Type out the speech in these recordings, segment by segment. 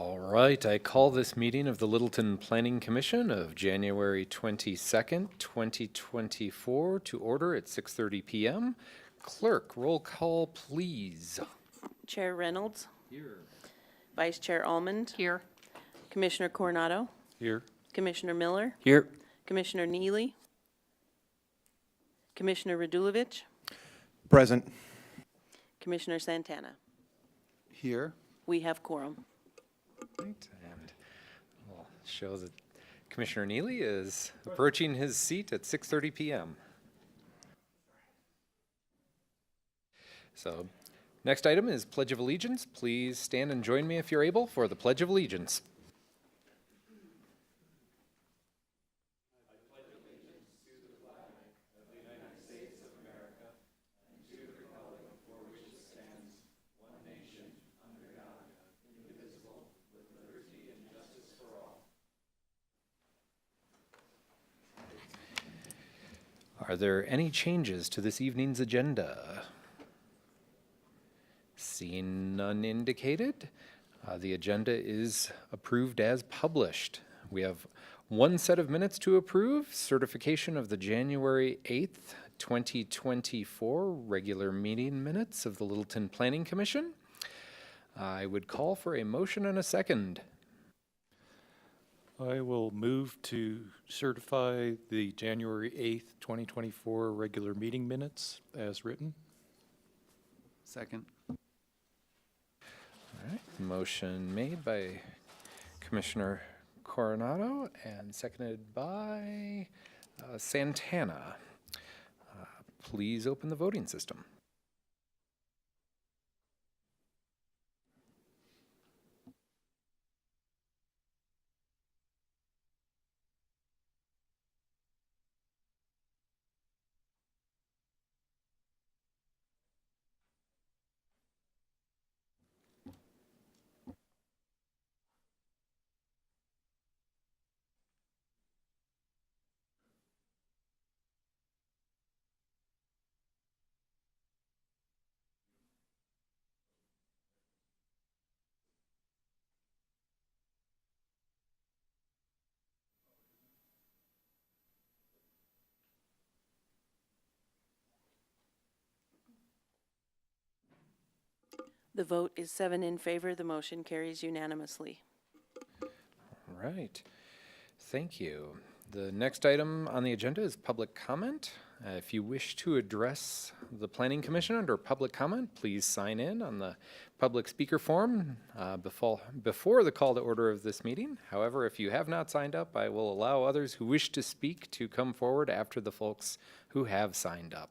All right, I call this meeting of the Littleton Planning Commission of January 22nd, 2024 to order at 6:30 p.m. Clerk, roll call, please. Chair Reynolds, Here. Vice Chair Almond, Here. Commissioner Coronado, Here. Commissioner Miller, Here. Commissioner Neely, Commissioner Radulovich, Present. Commissioner Santana. Here. We have quorum. Right, and we'll show that Commissioner Neely is approaching his seat at 6:30 p.m. So, next item is Pledge of Allegiance. Please stand and join me if you're able for the Pledge of Allegiance. Are there any changes to this evening's agenda? Seeing none indicated, the agenda is approved as published. We have one set of minutes to approve, certification of the January 8th, 2024 regular meeting minutes of the Littleton Planning Commission. I would call for a motion and a second. I will move to certify the January 8th, 2024 regular meeting minutes as written. Second. All right, motion made by Commissioner Coronado and seconded by Santana. Please open the voting system. The vote is 7 in favor. The motion carries unanimously. All right, thank you. The next item on the agenda is public comment. If you wish to address the Planning Commission under public comment, please sign in on the public speaker form before the call to order of this meeting. However, if you have not signed up, I will allow others who wish to speak to come forward after the folks who have signed up.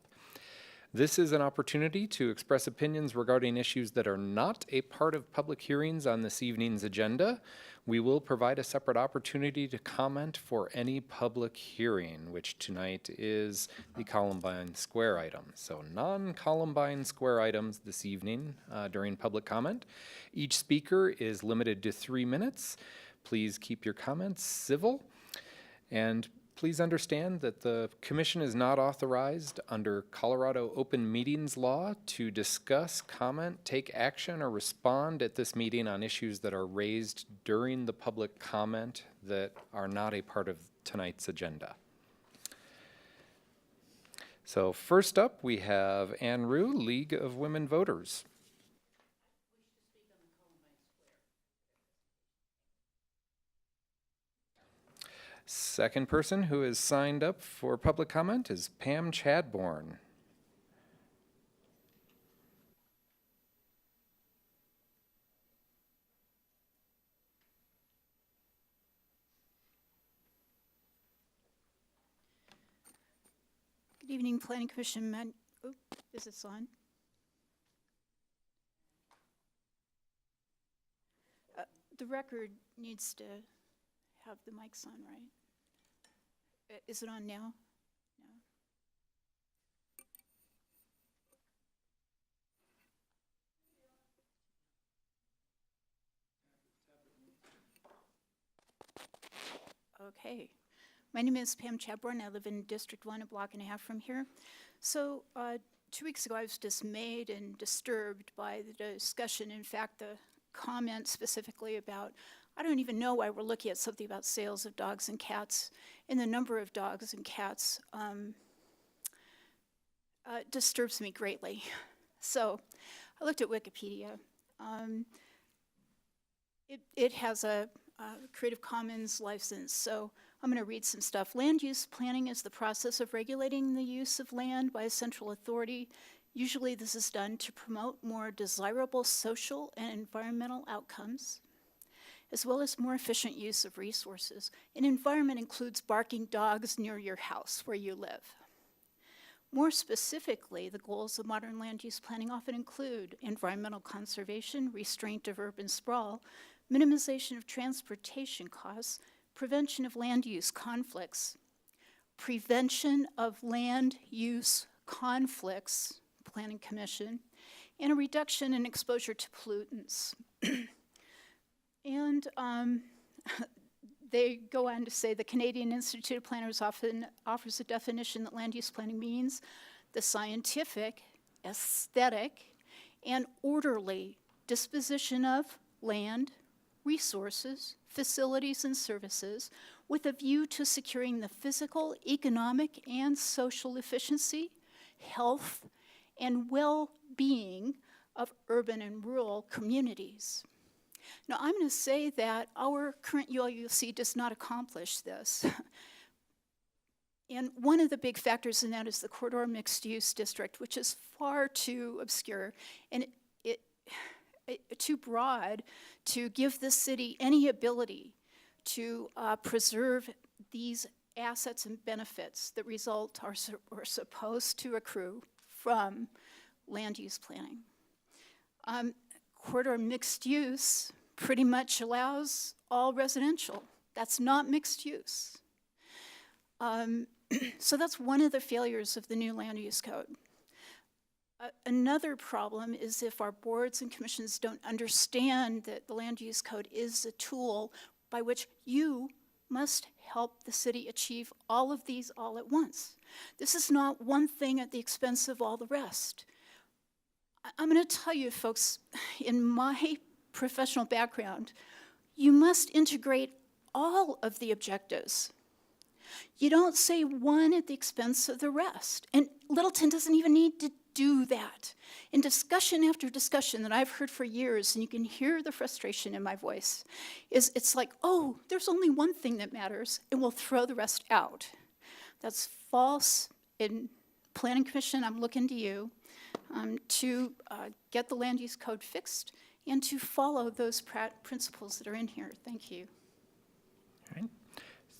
This is an opportunity to express opinions regarding issues that are not a part of public hearings on this evening's agenda. We will provide a separate opportunity to comment for any public hearing, which tonight is the Columbine Square item. So non-Columbine Square items this evening during public comment. Each speaker is limited to 3 minutes. Please keep your comments civil, and please understand that the Commission is not authorized under Colorado Open Meetings Law to discuss, comment, take action, or respond at this meeting on issues that are raised during the public comment that are not a part of tonight's agenda. So first up, we have Ann Rue, League of Women Voters. Second person who is signed up for public comment is Pam Chadbourne. Good evening, Planning Commission. Is this on? The record needs to have the mics on, right? Is it on now? No. Okay. My name is Pam Chadbourne. I live in District 1, a block and a half from here. So 2 weeks ago, I was dismayed and disturbed by the discussion. In fact, the comment specifically about, I don't even know why we're looking at something about sales of dogs and cats, and the number of dogs and cats disturbs me greatly. So I looked at Wikipedia. It has a Creative Commons license, so I'm going to read some stuff. Land use planning is the process of regulating the use of land by a central authority. Usually this is done to promote more desirable social and environmental outcomes, as well as more efficient use of resources. An environment includes barking dogs near your house where you live. More specifically, the goals of modern land use planning often include environmental conservation, restraint of urban sprawl, minimization of transportation costs, prevention of land use conflicts, Planning Commission, and a reduction in exposure to pollutants. And they go on to say the Canadian Institute of Planners often offers a definition that land use planning means the scientific, aesthetic, and orderly disposition of land, resources, facilities, and services with a view to securing the physical, economic, and social efficiency, health, and well-being of urban and rural communities. Now, I'm going to say that our current ULUC does not accomplish this. And one of the big factors in that is the Corridor Mixed Use District, which is far too obscure and too broad to give the city any ability to preserve these assets and benefits that result or are supposed to accrue from land use planning. Corridor mixed use pretty much allows all residential. That's not mixed use. So that's one of the failures of the new land use code. Another problem is if our boards and commissions don't understand that the land use code is a tool by which you must help the city achieve all of these all at once. This is not one thing at the expense of all the rest. I'm going to tell you, folks, in my professional background, you must integrate all of the objectives. You don't say one at the expense of the rest. And Littleton doesn't even need to do that. In discussion after discussion that I've heard for years, and you can hear the frustration in my voice, is it's like, oh, there's only one thing that matters, and we'll throw the rest out. That's false. In Planning Commission, I'm looking to you to get the land use code fixed and to follow those principles that are in here. Thank you. All right.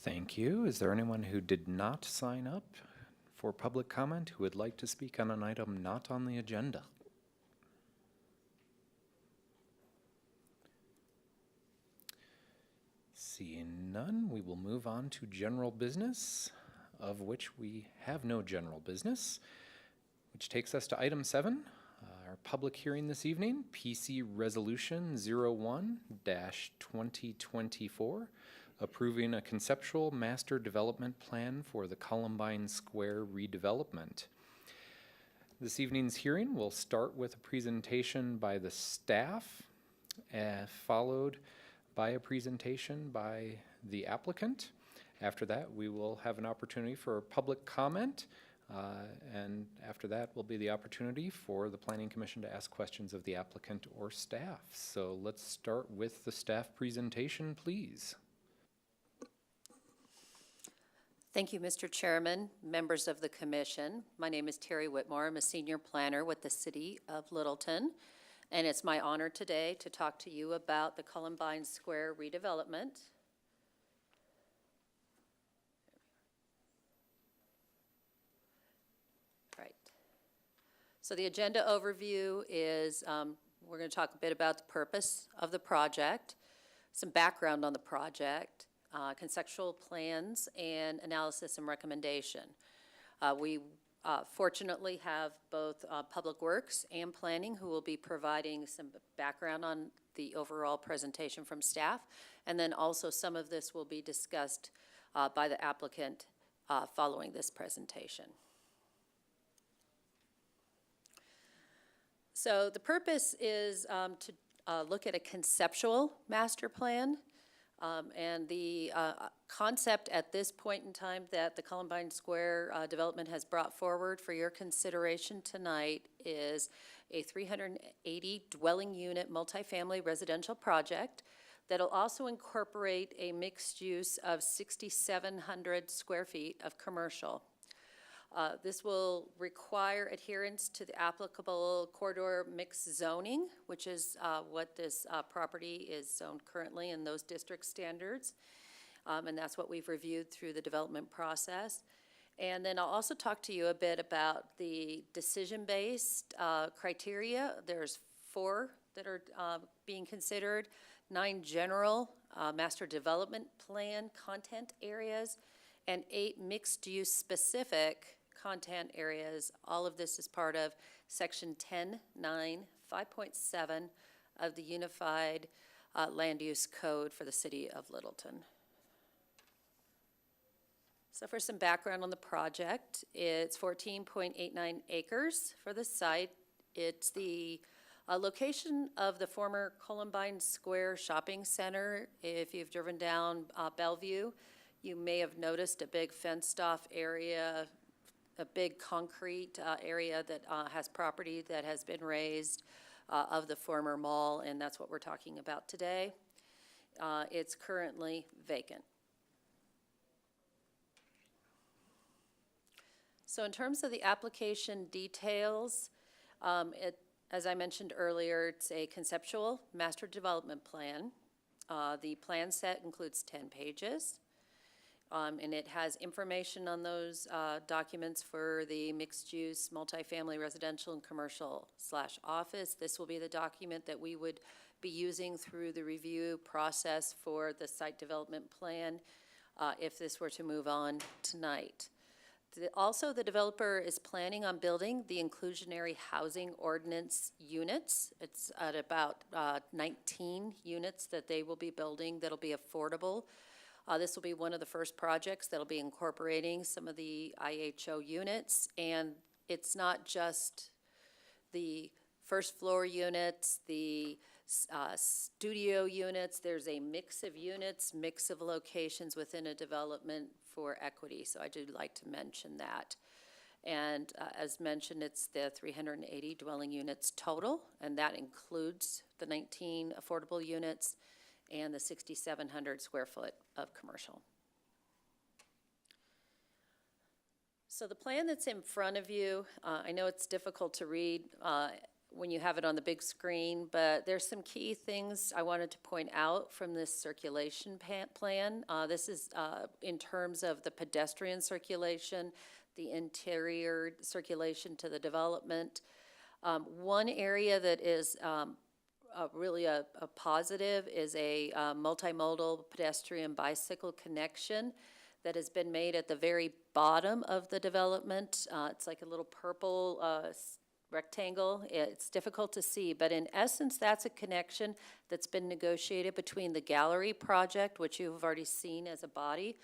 Thank you. Is there anyone who did not sign up for public comment who would like to speak on an item not on the agenda? Seeing none, we will move on to general business, of which we have no general business, which takes us to item 7, our public hearing this evening, PC Resolution 01-2024, approving a conceptual master development plan for the Columbine Square redevelopment. This evening's hearing will start with a presentation by the staff, followed by a presentation by the applicant. After that, we will have an opportunity for public comment, and after that will be the opportunity for the Planning Commission to ask questions of the applicant or staff. So let's start with the staff presentation, please. Thank you, Mr. Chairman, members of the commission. My name is Terry Whitmore. I'm a senior planner with the City of Littleton, and it's my honor today to talk to you about the Columbine Square redevelopment. Right. So the agenda overview is we're going to talk a bit about the purpose of the project, some background on the project, conceptual plans, and analysis and recommendation. We fortunately have both Public Works and Planning who will be providing some background on the overall presentation from staff, and then also some of this will be discussed by the applicant following this presentation. So the purpose is to look at a conceptual master plan. And the concept at this point in time that the Columbine Square development has brought forward for your consideration tonight is a 380 dwelling unit multifamily residential project that'll also incorporate a mixed use of 6,700 square feet of commercial. This will require adherence to the applicable corridor mixed zoning, which is what this property is zoned currently in those district standards. And that's what we've reviewed through the development process. And then I'll also talk to you a bit about the decision-based criteria. There's 4 that are being considered, 9 general master development plan content areas, and 8 mixed-use specific content areas. All of this is part of Section 10.9, 5.7 of the Unified Land Use Code for the City of Littleton. So for some background on the project, it's 14.89 acres for the site. It's the location of the former Columbine Square Shopping Center. If you've driven down Bellevue, you may have noticed a big fenced-off area, a big concrete area that has property that has been raised of the former mall, and that's what we're talking about today. It's currently vacant. So in terms of the application details, as I mentioned earlier, it's a conceptual master development plan. The plan set includes 10 pages. And it has information on those documents for the mixed-use, multifamily, residential, and commercial/office. This will be the document that we would be using through the review process for the site development plan if this were to move on tonight. Also, the developer is planning on building the inclusionary housing ordinance units. It's at about 19 units that they will be building that'll be affordable. This will be one of the first projects that'll be incorporating some of the IHO units, and it's not just the first floor units, the studio units. There's a mix of units, mix of locations within a development for equity, so I do like to mention that. And as mentioned, it's the 380 dwelling units total, and that includes the 19 affordable units and the 6,700 square foot of commercial. So the plan that's in front of you, I know it's difficult to read when you have it on the big screen, but there's some key things I wanted to point out from this circulation plan. This is in terms of the pedestrian circulation, the interior circulation to the development. One area that is really a positive is a multimodal pedestrian bicycle connection that has been made at the very bottom of the development. It's like a little purple rectangle. It's difficult to see, but in essence, that's a connection that's been negotiated between the gallery project, which you've already seen as a body.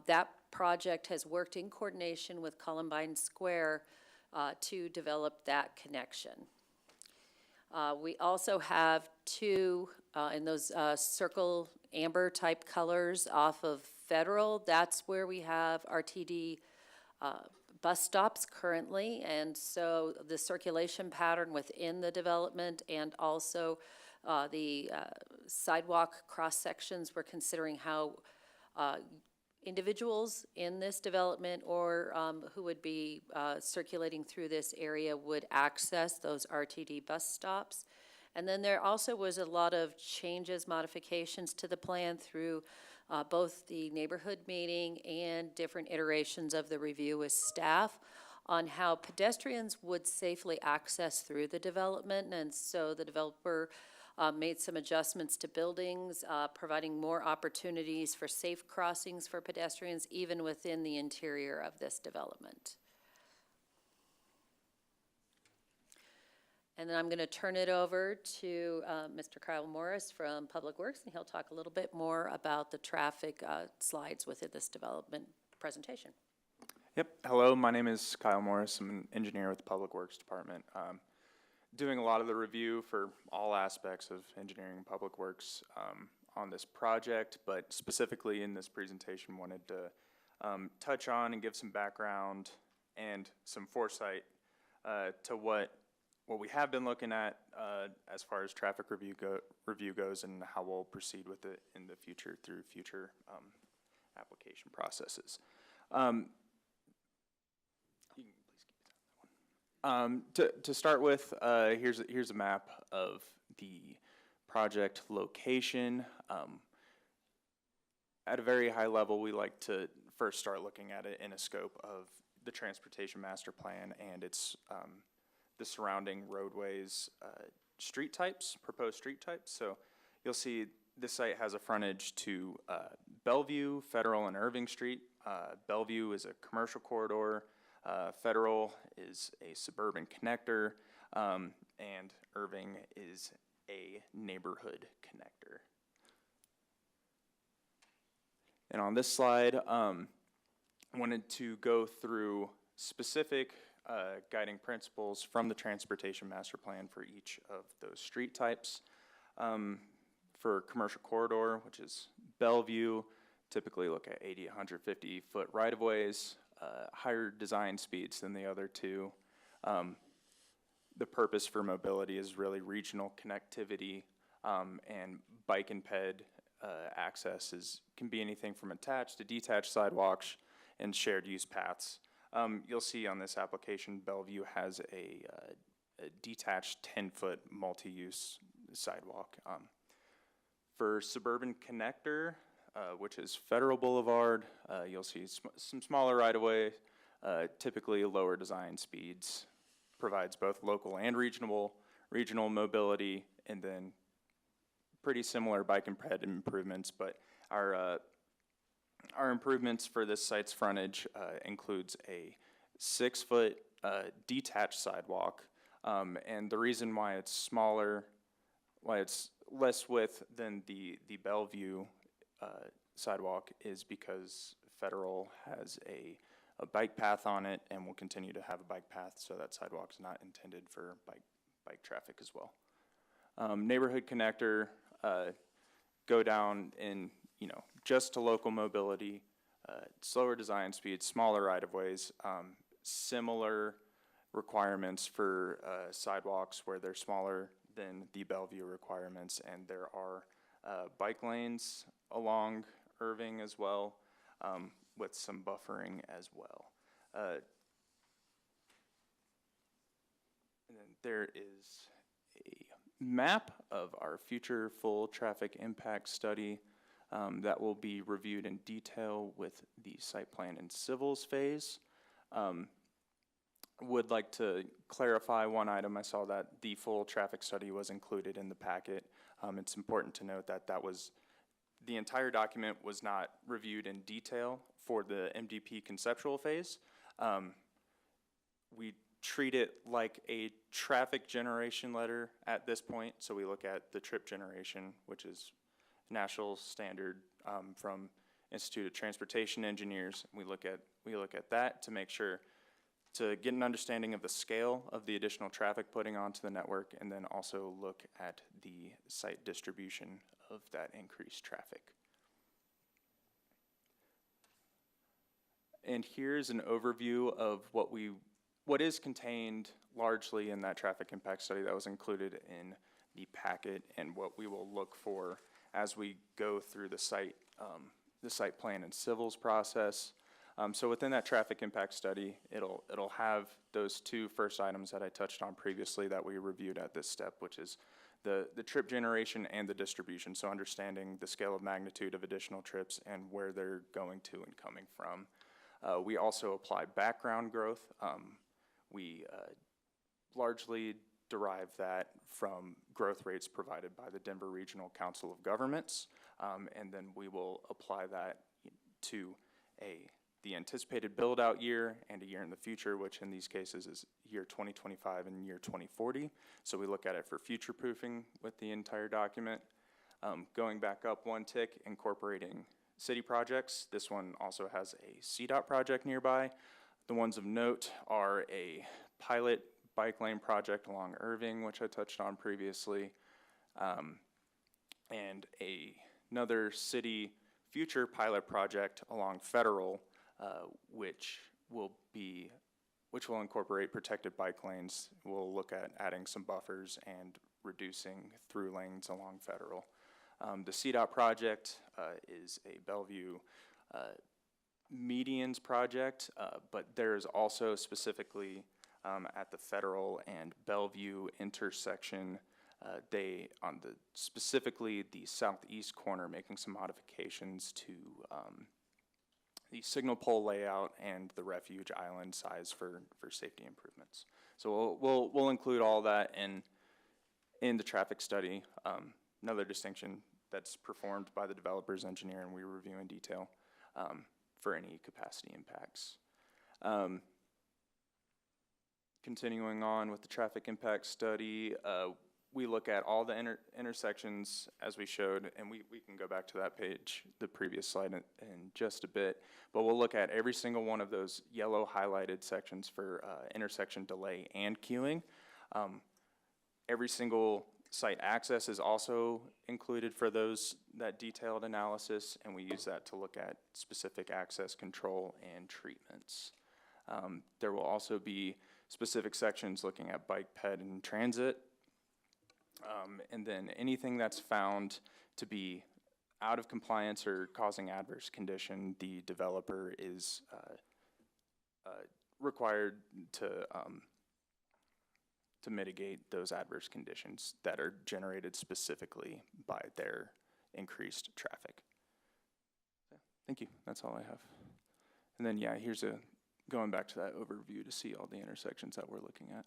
That project has worked in coordination with Columbine Square to develop that connection. We also have 2 in those circle amber type colors off of Federal. That's where we have RTD bus stops currently, and so the circulation pattern within the development and also the sidewalk cross sections, we're considering how individuals in this development or who would be circulating through this area would access those RTD bus stops. And then there also was a lot of changes, modifications to the plan through both the neighborhood meeting and different iterations of the review with staff on how pedestrians would safely access through the development. And so the developer made some adjustments to buildings, providing more opportunities for safe crossings for pedestrians, even within the interior of this development. And then I'm going to turn it over to Mr. Kyle Morris from Public Works, and he'll talk a little bit more about the traffic slides within this development presentation. Yep. Hello, my name is Kyle Morris. I'm an engineer with the Public Works Department. doing a lot of the review for all aspects of engineering and public works on this project, but specifically in this presentation wanted to touch on and give some background and some foresight to what we have been looking at as far as traffic review goes and how we'll proceed with it in the future through future application processes. You can please keep that one. To start with, here's a map of the project location. At a very high level, we like to first start looking at it in a scope of the transportation master plan and its the surrounding roadways, street types, proposed street types. So you'll see this site has a frontage to Bellevue, Federal, and Irving Street. Bellevue is a commercial corridor. Federal is a suburban connector, and Irving is a neighborhood connector. And on this slide, wanted to go through specific guiding principles from the transportation master plan for each of those street types. For commercial corridor, which is Bellevue, typically look at 80, 150 foot right-of-ways, higher design speeds than the other two. The purpose for mobility is really regional connectivity, and bike and ped access can be anything from attached to detached sidewalks and shared use paths. You'll see on this application, Bellevue has a detached 10-foot multi-use sidewalk. For suburban connector, which is Federal Boulevard, you'll see some smaller right-of-way, typically lower design speeds, provides both local and regional mobility, and then pretty similar bike and ped improvements, but our improvements for this site's frontage includes a 6-foot detached sidewalk, and the reason why it's smaller, why it's less width than the Bellevue sidewalk is because Federal has a bike path on it and will continue to have a bike path, so that sidewalk is not intended for bike traffic as well. Neighborhood connector, go down in, just to local mobility, slower design speeds, smaller right-of-ways, similar requirements for sidewalks where they're smaller than the Bellevue requirements, and there are bike lanes along Irving as well, with some buffering as well. And then there is a map of our future full traffic impact study that will be reviewed in detail with the site plan and civils phase. Would like to clarify one item. I saw that the full traffic study was included in the packet. It's important to note that the entire document was not reviewed in detail for the MDP conceptual phase. We treat it like a traffic generation letter at this point. So we look at the trip generation, which is national standard from Institute of Transportation Engineers. We look at that to make sure to get an understanding of the scale of the additional traffic putting onto the network, and then also look at the site distribution of that increased traffic. And here's an overview of what is contained largely in that traffic impact study that was included in the packet, and what we will look for as we go through the site plan and civils process. So within that traffic impact study, it'll have those two first items that I touched on previously that we reviewed at this step, which is the trip generation and the distribution. So understanding the scale of magnitude of additional trips and where they're going to and coming from. We also apply background growth. We largely derive that from growth rates provided by the Denver Regional Council of Governments, and then we will apply that to the anticipated build-out year and a year in the future, which in these cases is year 2025 and year 2040. So we look at it for future-proofing with the entire document. Going back up one tick, incorporating city projects. This one also has a CDOT project nearby. The ones of note are a pilot bike lane project along Irving, which I touched on previously, and another city future pilot project along Federal, which will incorporate protected bike lanes. We'll look at adding some buffers and reducing through lanes along Federal. The CDOT project is a Bellevue medians project, but there is also specifically at the Federal and Bellevue intersection, specifically the southeast corner, making some modifications to the signal pole layout and the refuge island size for safety improvements. So we'll include all that in the traffic study. Another distinction that's performed by the developer's engineer, and we review in detail for any capacity impacts. Continuing on with the traffic impact study, we look at all the intersections as we showed, and we can go back to that page, the previous slide in just a bit, but we'll look at every single one of those yellow highlighted sections for intersection delay and queuing. Every single site access is also included for that detailed analysis, and we use that to look at specific access control and treatments. There will also be specific sections looking at bike, ped, and transit. And then anything that's found to be out of compliance or causing adverse condition, the developer is required to mitigate those adverse conditions that are generated specifically by their increased traffic. Thank you, that's all I have. And then, yeah, here's going back to that overview to see all the intersections that we're looking at.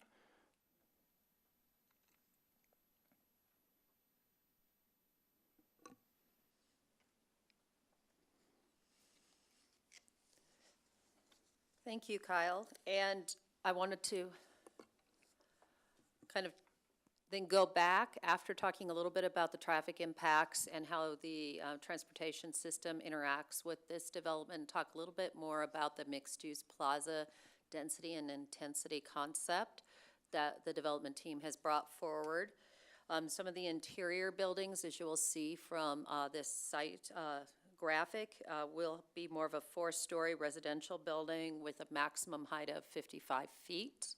Thank you, Kyle. And I wanted to kind of then go back after talking a little bit about the traffic impacts and how the transportation system interacts with this development, and talk a little bit more about the mixed-use plaza density and intensity concept that the development team has brought forward. Some of the interior buildings, as you will see from this site graphic, will be more of a 4-story residential building with a maximum height of 55 feet.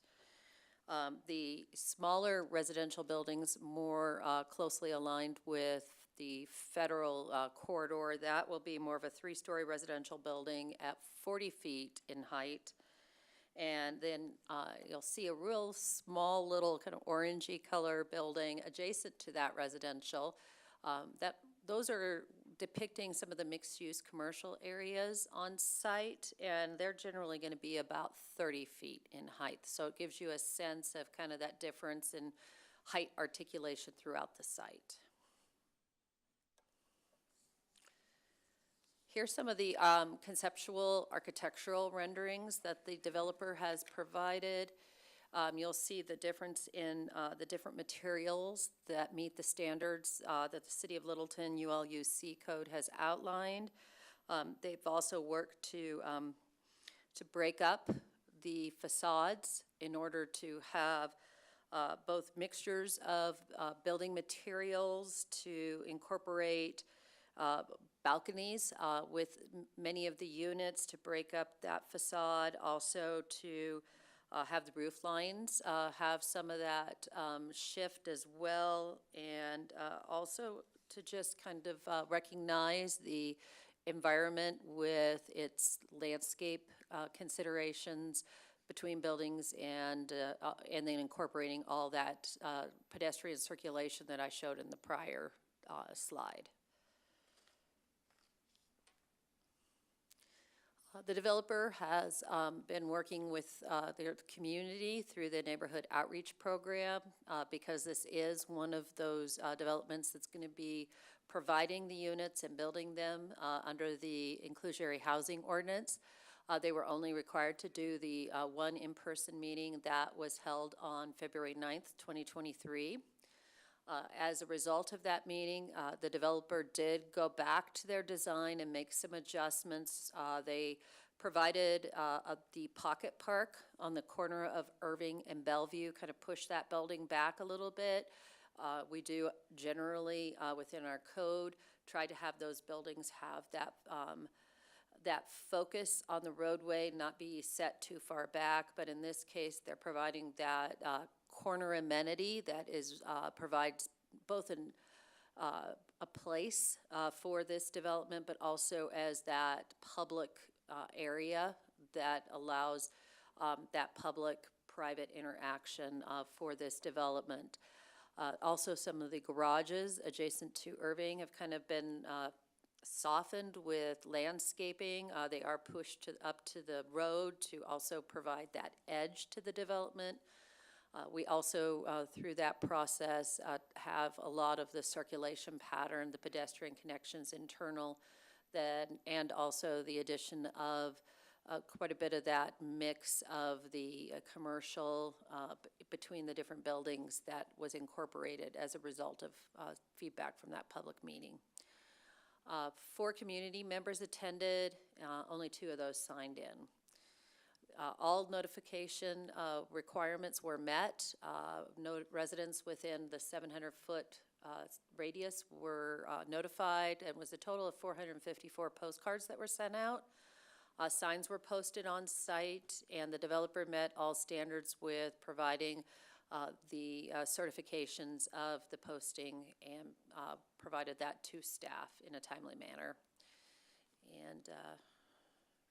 The smaller residential buildings, more closely aligned with the Federal corridor, that will be more of a 3-story residential building at 40 feet in height. And then you'll see a real small little kind of orangey color building adjacent to that residential. Those are depicting some of the mixed-use commercial areas on site, and they're generally going to be about 30 feet in height. So it gives you a sense of kind of that difference in height articulation throughout the site. Here's some of the conceptual architectural renderings that the developer has provided. You'll see the difference in the different materials that meet the standards that the City of Littleton ULUC code has outlined. They've also worked to break up the facades in order to have both mixtures of building materials to incorporate balconies with many of the units to break up that facade, also to have the roof lines have some of that shift as well, and also to just kind of recognize the environment with its landscape considerations between buildings, and then incorporating all that pedestrian circulation that I showed in the prior slide. The developer has been working with their community through the neighborhood outreach program because this is one of those developments that's going to be providing the units and building them under the inclusionary housing ordinance. They were only required to do the one in-person meeting that was held on February 9th, 2023. As a result of that meeting, the developer did go back to their design and make some adjustments. They provided the Pocket Park on the corner of Irving and Bellevue, kind of push that building back a little bit. We do generally, within our code, try to have those buildings have that focus on the roadway, not be set too far back, but in this case, they're providing that corner amenity that is, provides both a place for this development, but also as that public area that allows that public-private interaction for this development. Also, some of the garages adjacent to Irving have kind of been softened with landscaping. They are pushed up to the road to also provide that edge to the development. We also, through that process, have a lot of the circulation pattern, the pedestrian connections internal, and also the addition of quite a bit of that mix of the commercial between the different buildings that was incorporated as a result of feedback from that public meeting. 4 community members attended, only 2 of those signed in. All notification requirements were met. Residents within the 700-foot radius were notified, and was a total of 454 postcards that were sent out. Signs were posted on site, and the developer met all standards with providing the certifications of the posting and provided that to staff in a timely manner. And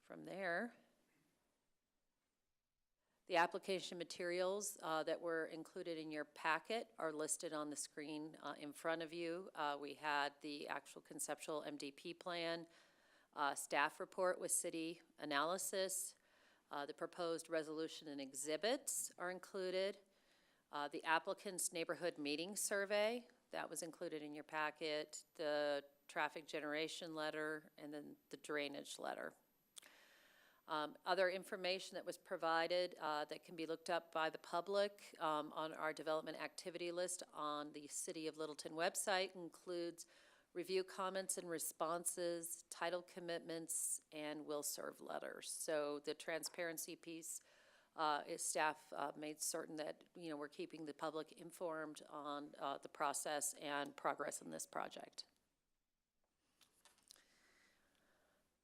from there, the application materials that were included in your packet are listed on the screen in front of you. We had the actual conceptual MDP plan, staff report with city analysis, the proposed resolution and exhibits are included, the applicant's neighborhood meeting survey, that was included in your packet, the traffic generation letter, and then the drainage letter. Other information that was provided that can be looked up by the public on our development activity list on the City of Littleton website includes review comments and responses, title commitments, and will serve letters. So the transparency piece is staff made certain that we're keeping the public informed on the process and progress in this project.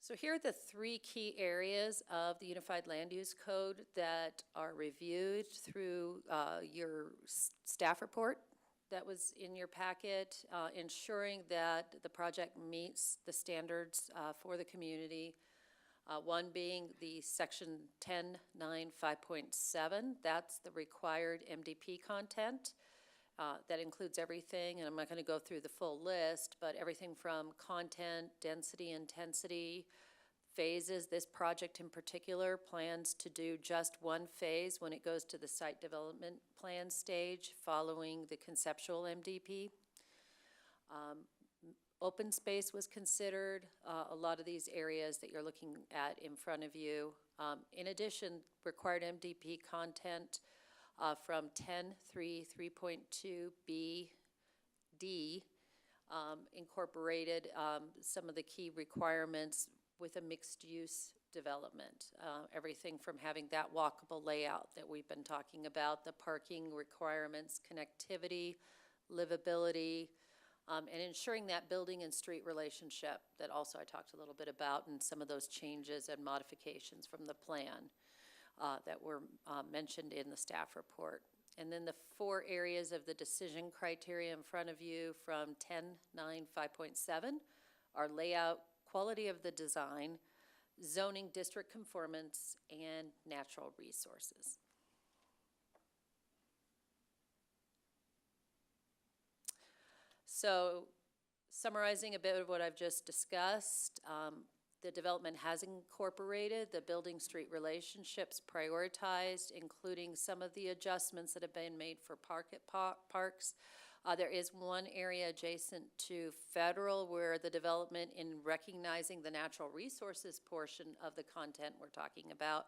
So here are the 3 key areas of the Unified Land Use Code that are reviewed through your staff report that was in your packet, ensuring that the project meets the standards for the community. One being the section 10.9.5.7, that's the required MDP content. That includes everything, and I'm not going to go through the full list, but everything from content, density, intensity, phases. This project in particular plans to do just 1 phase when it goes to the site development plan stage following the conceptual MDP. Open space was considered, a lot of these areas that you're looking at in front of you. In addition, required MDP content from 10.3.3.2 incorporated some of the key requirements with a mixed-use development. Everything from having that walkable layout that we've been talking about, the parking requirements, connectivity, livability, and ensuring that building and street relationship that also I talked a little bit about, and some of those changes and modifications from the plan that were mentioned in the staff report. And then the 4 areas of the decision criteria in front of you from 10.9.5.7 are layout, quality of the design, zoning district conformance, and natural resources. So summarizing a bit of what I've just discussed, the development has incorporated the building-street relationships prioritized, including some of the adjustments that have been made for parks. There is one area adjacent to Federal where the development, in recognizing the natural resources portion of the content we're talking about,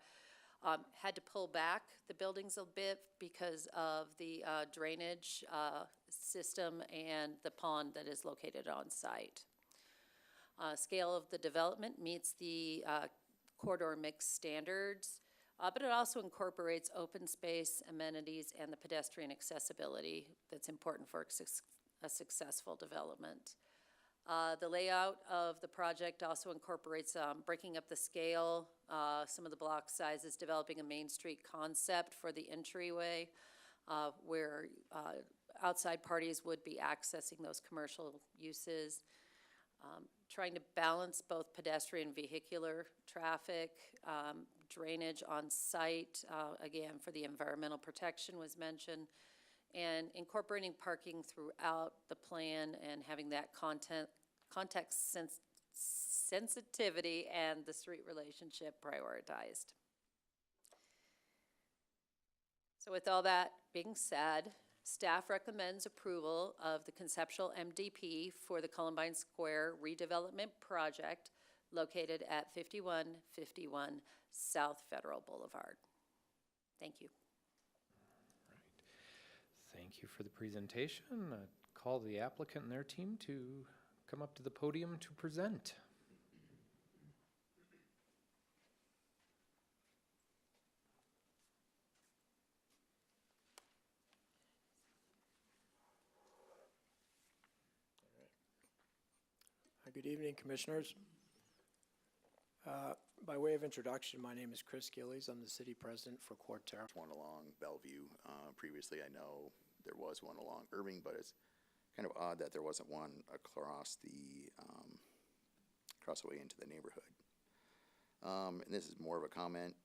had to pull back the buildings a bit because of the drainage system and the pond that is located on site. Scale of the development meets the corridor mix standards, but it also incorporates open space, amenities, and the pedestrian accessibility that's important for a successful development. The layout of the project also incorporates breaking up the scale, some of the block sizes, developing a Main Street concept for the entryway, where outside parties would be accessing those commercial uses. Trying to balance both pedestrian and vehicular traffic, drainage on site, again, for the environmental protection was mentioned, and incorporating parking throughout the plan and having that context sensitivity and the street relationship prioritized. So with all that being said, staff recommends approval of the conceptual MDP for the Columbine Square redevelopment project located at 5151 South Federal Boulevard. Thank you. Thank you for the presentation. Call the applicant and their team to come up to the podium to present. Good evening, Commissioners. By way of introduction, my name is Chris Gillies. I'm the City President for Quarterra. One along Bellevue. Previously, I know there was one along Irving, but it's kind of odd that there wasn't one across the way into the neighborhood. And this is more of a comment.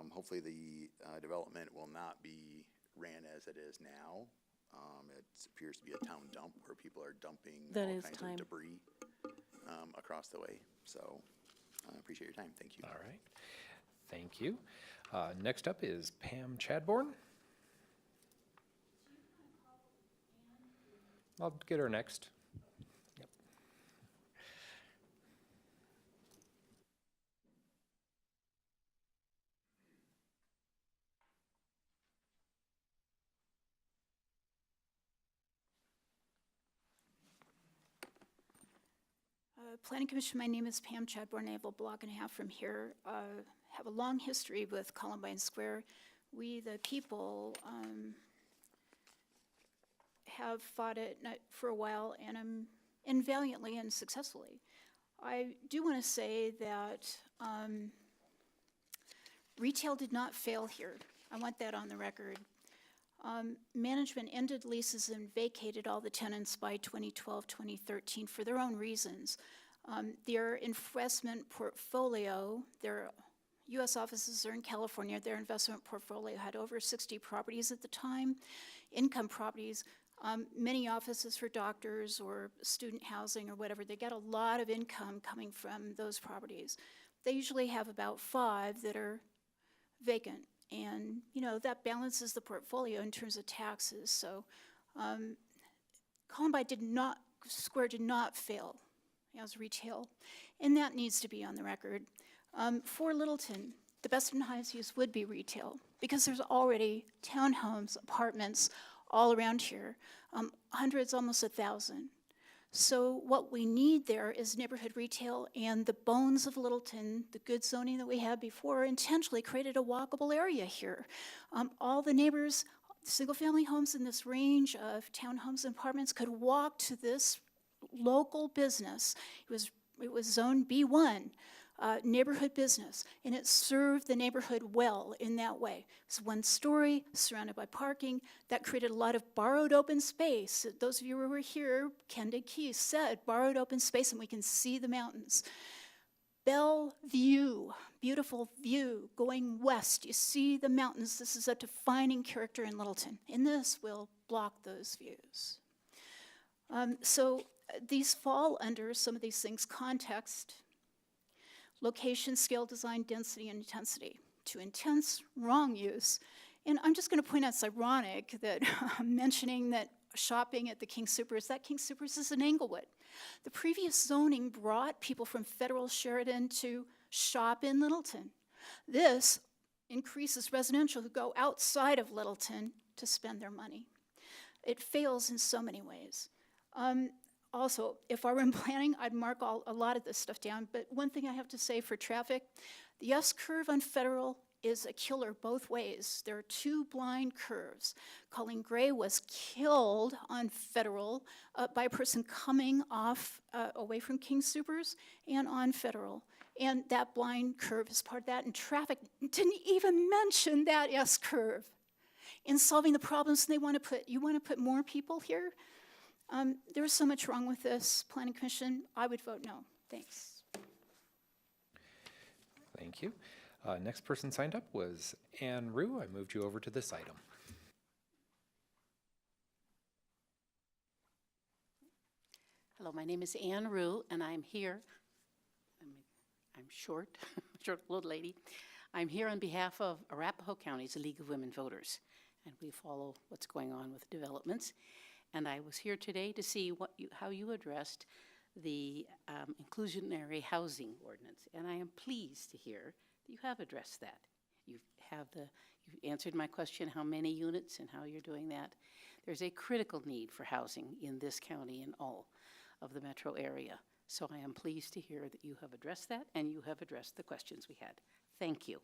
Hopefully, the development will not be ran as it is now. It appears to be a town dump where people are dumping That all is kinds time. of debris across the way. So I appreciate your time. Thank you. All right. Thank you. Next up is Pam Chadbourne. I'll get her next. Yep. Planning Commission, my name is Pam Chadbourne. I have a block and a half from here. Have a long history with Columbine Square. We, the people, have fought it for a while, and valiantly and successfully. I do want to say that retail did not fail here. I want that on the record. Management ended leases and vacated all the tenants by 2012, 2013 for their own reasons. Their investment portfolio, their U.S. offices are in California. Their investment portfolio had over 60 properties at the time, income properties, many offices for doctors or student housing or whatever. They get a lot of income coming from those properties. They usually have about 5 that are vacant. And, you know, that balances the portfolio in terms of taxes. So Columbine Square did not fail as retail, and that needs to be on the record. For Littleton, the best and highest use would be retail, because there's already townhomes, apartments all around here, hundreds, almost 1,000. So what we need there is neighborhood retail, and the bones of Littleton, the good zoning that we had before, intentionally created a walkable area here. All the neighbors, single-family homes in this range of townhomes and apartments could walk to this local business. It was zone B1, neighborhood business, and it served the neighborhood well in that way. It's one story, surrounded by parking. That created a lot of borrowed open space. Those of you who were here, Kenda Keys said, borrowed open space, and we can see the mountains. Bellevue, beautiful view going west. You see the mountains. This is a defining character in Littleton, and this will block those views. So these fall under some of these things: context, location, scale, design, density, and intensity. Too intense, wrong use. And I'm just going to point out, it's ironic that I'm mentioning that shopping at the King Soopers, that King Soopers is in Englewood. The previous zoning brought people from Federal Sheridan to shop in Littleton. This increases residential who go outside of Littleton to spend their money. It fails in so many ways. Also, if I were in planning, I'd mark a lot of this stuff down, but one thing I have to say for traffic, the S-curve on Federal is a killer both ways. There are two blind curves. Colleen Gray was killed on Federal by a person coming off away from King Supers and on Federal. And that blind curve is part of that, and traffic didn't even mention that S-curve in solving the problems they want to put. You want to put more people here? There's so much wrong with this, Planning Commission. I would vote no. Thanks. Thank you. Next person signed up was Ann Rue. I moved you over to this item. Hello, my name is Ann Rue, and I'm here. I'm short, short little lady. I'm here on behalf of Arapahoe County's League of Women Voters, and we follow what's going on with developments. And I was here today to see how you addressed the inclusionary housing ordinance, and I am pleased to hear that you have addressed that. You've answered my question, how many units and how you're doing that. There's a critical need for housing in this county and all of the metro area. So I am pleased to hear that you have addressed that and you have addressed the questions we had. Thank you.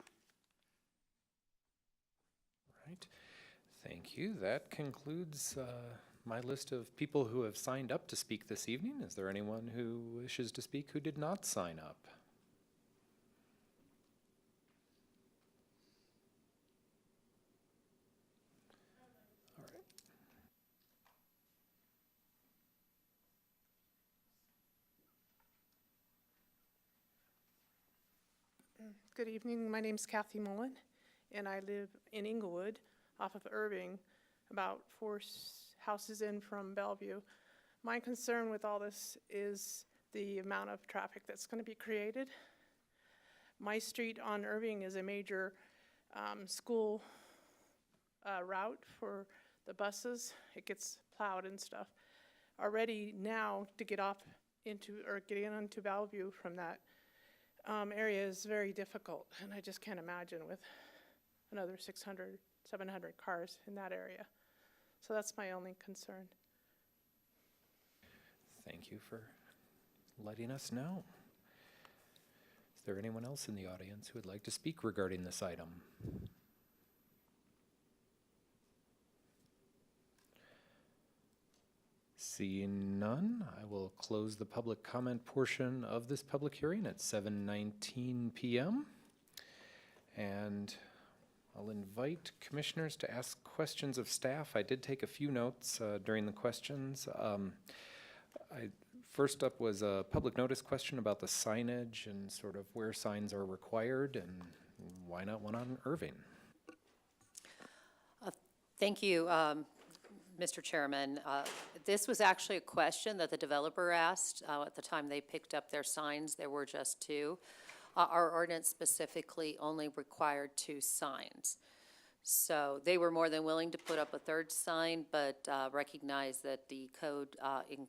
Right. Thank you. That concludes my list of people who have signed up to speak this evening. Is there anyone who wishes to speak who did not sign up? All right. Good evening. My name's Kathy Mullen, and I live in Inglewood off of Irving, about 4 houses in from Bellevue. My concern with all this is the amount of traffic that's going to be created. My street on Irving is a major school route for the buses. It gets plowed and stuff. Already now to get off into or get into Bellevue from that area is very difficult, and I just can't imagine with another 600, 700 cars in that area. So that's my only concern. Thank you for letting us know. Is there anyone else in the audience who would like to speak regarding this item? Seeing none, I will close the public comment portion of this public hearing at 7:19 p.m. And I'll invite commissioners to ask questions of staff. I did take a few notes during the questions. First up was a public notice question about the signage and sort of where signs are required, and why not one on Irving? Thank you, Mr. Chairman. This was actually a question that the developer asked at the time they picked up their signs. There were just 2. Our ordinance specifically only required 2 signs. So they were more than willing to put up a 3rd sign, but recognized that the code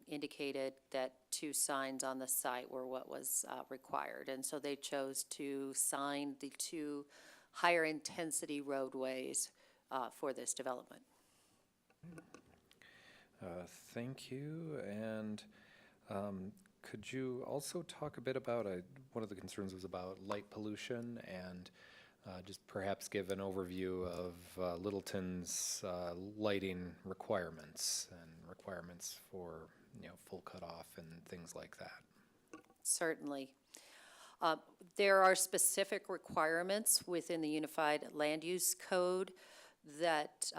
indicated that 2 signs on the site were what was required. And so they chose to sign the 2 higher intensity roadways for this development. Thank you. And could you also talk a bit about, one of the concerns was about light pollution, and just perhaps give an overview of Littleton's lighting requirements and requirements for, full cutoff and things like that? Certainly. There are specific requirements within the Unified Land Use Code that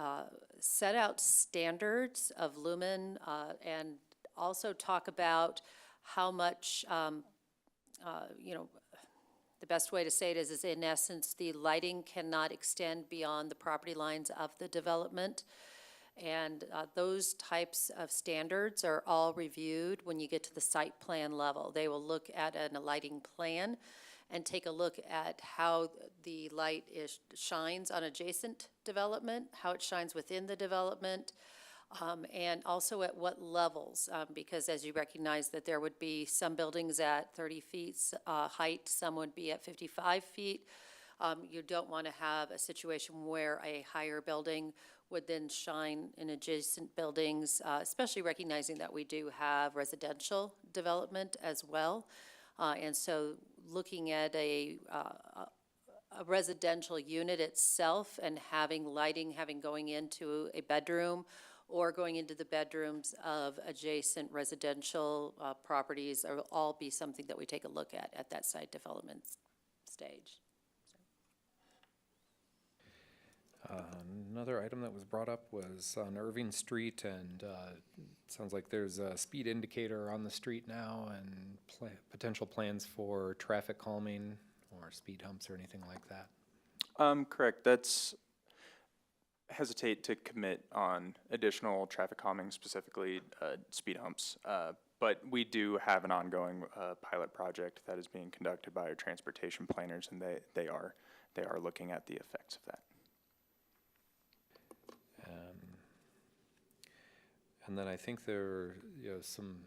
set out standards of lumen and also talk about how much, the best way to say it is in essence, the lighting cannot extend beyond the property lines of the development. And those types of standards are all reviewed when you get to the site plan level. They will look at a lighting plan and take a look at how the light shines on adjacent development, how it shines within the development, and also at what levels, because as you recognize that there would be some buildings at 30 feet height, some would be at 55 feet. You don't want to have a situation where a higher building would then shine in adjacent buildings, especially recognizing that we do have residential development as well. And so looking at a residential unit itself and having lighting, having going into a bedroom or going into the bedrooms of adjacent residential properties will all be something that we take a look at that site development stage. Another item that was brought up was on Irving Street, and it sounds like there's a speed indicator on the street now and potential plans for traffic calming or speed humps or anything like that. Correct. That's hesitate to commit on additional traffic calming, specifically speed humps. But we do have an ongoing pilot project that is being conducted by our transportation planners, and they are looking at the effects of that. And then I think there are some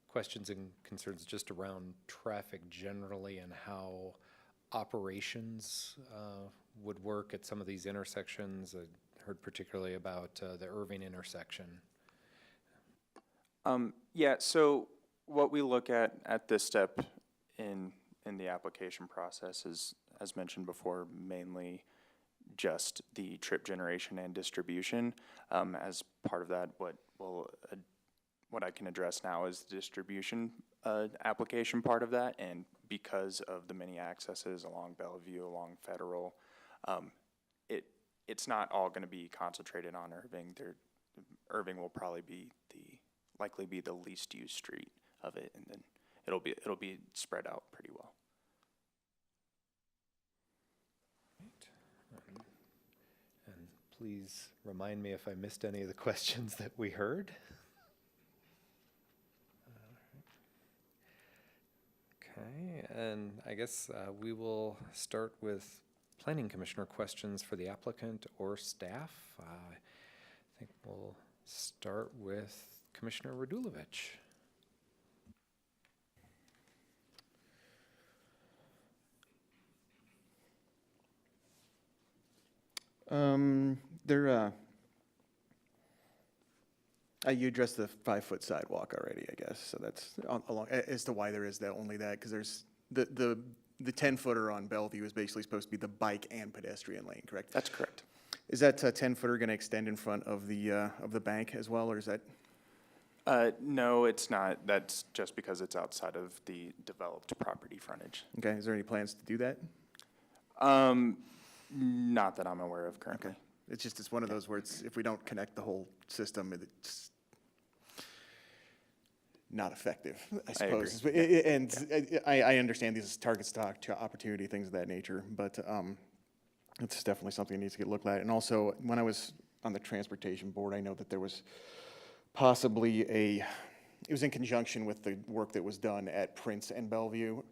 questions and concerns just around traffic generally and how operations would work at some of these intersections. I heard particularly about the Irving intersection. Yeah, so what we look at this step in the application process is, as mentioned before, mainly just the trip generation and distribution. As part of that, what I can address now is the distribution application part of that, and because of the many accesses along Bellevue, along Federal, it's not all going to be concentrated on Irving. Irving will probably likely be the least used street of it, and then it'll be spread out pretty well. And please remind me if I missed any of the questions that we heard. Okay, and I guess we will start with Planning Commissioner questions for the applicant or staff. I think we'll start with Commissioner Radulovich. You addressed the 5-foot sidewalk already, I guess, so that's along, as to why there is that, only that, because there's, the 10-footer on Bellevue is basically supposed to be the bike and pedestrian lane, correct? That's correct. Is that 10-footer going to extend in front of the bank as well, or is that? No, it's not. That's just because it's outside of the developed property frontage. Okay, is there any plans to do that? Not that I'm aware of currently. Okay. It's one of those where if we don't connect the whole system, it's not effective, I suppose. agree. And I understand these target stock to opportunity, things of that nature, but it's definitely something that needs to get looked at. And also, when I was on the transportation board, I know that there was possibly it was in conjunction with the work that was done at Prince and Bellevue,